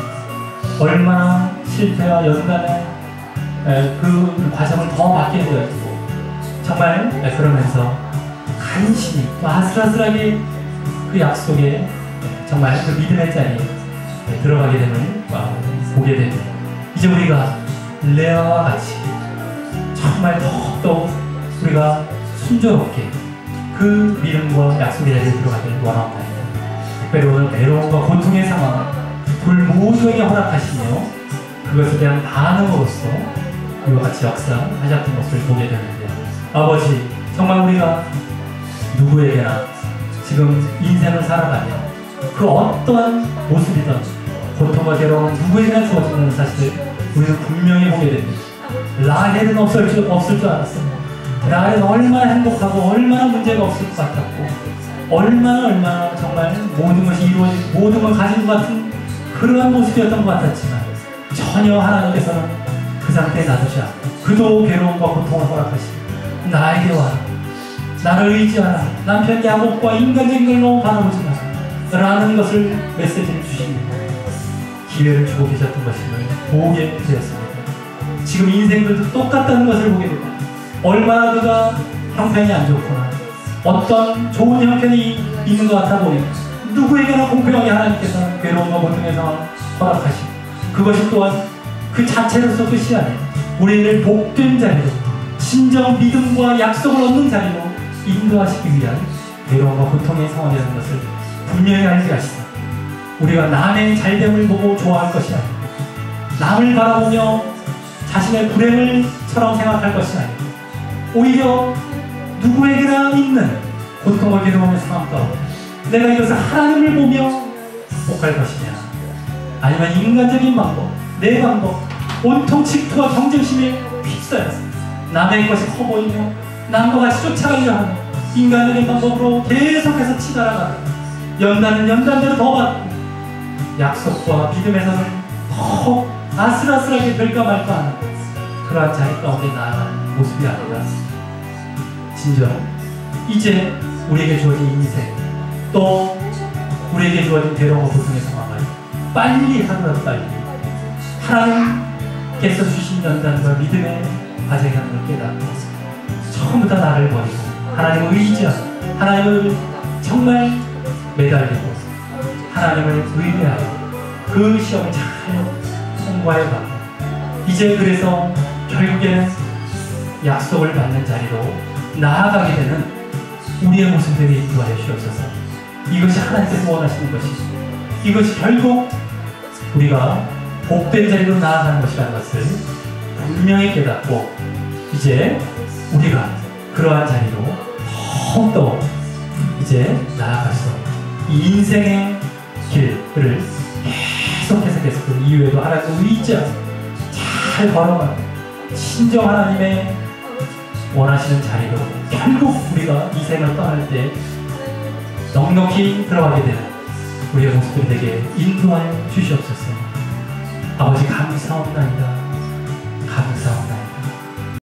얼마나 실패와 연단의 그 과정을 더 받게 되었고 정말 그러면서 간신히 또 아슬아슬하게 그 약속에 정말 그 믿음의 자리에 들어가게 됨을 보게 됩니다. 이제 우리가 레아와 같이 정말 더욱더 우리가 순조롭게 그 믿음과 약속의 자리에 들어가길 원합니다. 특별히 오늘 괴로움과 고통의 상황을 둘 모두에게 허락하시며 그것에 대한 반응으로서 이와 같이 역사하셨던 것을 보게 되는데요. 아버지 정말 우리가 누구에게나 지금 인생을 살아가며 그 어떠한 모습이든 고통과 괴로움은 누구에게나 주어지는 사실을 우리는 분명히 보게 됩니다. 라헬은 없을 줄 알았어요. 라헬은 얼마나 행복하고 얼마나 문제가 없을 것 같았고 얼마나 정말 모든 것이 이루어지고 모든 걸 가진 것 같은 그러한 모습이었던 것 같았지만 전혀 하나님께서는 그 상태에 놔두지 않고 그도 괴로움과 고통을 허락하시고 나에게 와라 나를 의지하라 남편 야곱과 인간적인 걸 너무 바라보지 마라 라는 것을 메시지를 주십니다. 기회를 주고 계셨던 것임을 보게 되었습니다. 지금 인생들도 똑같다는 것을 보게 됩니다. 얼마나 그가 형편이 안 좋구나 어떤 좋은 형편이 있는 것 같아 보니 누구에게나 공평하게 하나님께서는 괴로움과 고통의 상황을 허락하시고 그것이 또한 그 자체로서 끝이 아니에요. 우리를 복된 자리로 진정 믿음과 약속을 얻는 자리로 인도하시기 위한 괴로움과 고통의 상황이라는 것을 분명히 알게 하시다. 우리가 남의 잘됨을 보고 좋아할 것이 아니고 남을 바라보며 자신의 불행을처럼 생각할 것이 아니고 오히려 누구에게나 있는 고통과 괴로움의 상황 가운데 내가 이것을 하나님을 보며 극복할 것이냐 아니면 인간적인 방법, 내 방법 온통 질투와 경쟁심에 휩싸여서 남의 것이 커 보이며 남과 같이 쫓아가려 하는 인간적인 방법으로 계속해서 치달아가는 연단은 연단대로 더 받고 약속과 믿음에서는 더 아슬아슬하게 될까 말까 하는 그러한 자리 가운데 나아가는 모습이 아니라 진정 이제 우리에게 주어진 인생 또 우리에게 주어진 대로와 고통의 상황을 빨리 하루라도 빨리 하나님께서 주신 연단과 믿음의 과정이라는 걸 깨닫고 처음부터 나를 버리고 하나님을 의지하고 하나님을 정말 매달리고 하나님을 의뢰하고 그 시험을 잘 통과해 가고 이제 그래서 결국에는 약속을 받는 자리로 나아가게 되는 우리의 모습들이 인도하여 주옵소서. 이것이 하나님께서 원하시는 것이지 이것이 결국 우리가 복된 자리로 나아가는 것이라는 것을 분명히 깨닫고 이제 우리가 그러한 자리로 더욱더 이제 나아가서 이 인생의 길을 계속해서 이후에도 하나님을 의지하고 잘 걸어가고 친정 하나님의 원하시는 자리로 결국 우리가 이 생을 떠날 때 넉넉히 들어가게 되는 우리의 모습들이 되게 인도하여 주시옵소서. 아버지 감사합니다. 감사합니다.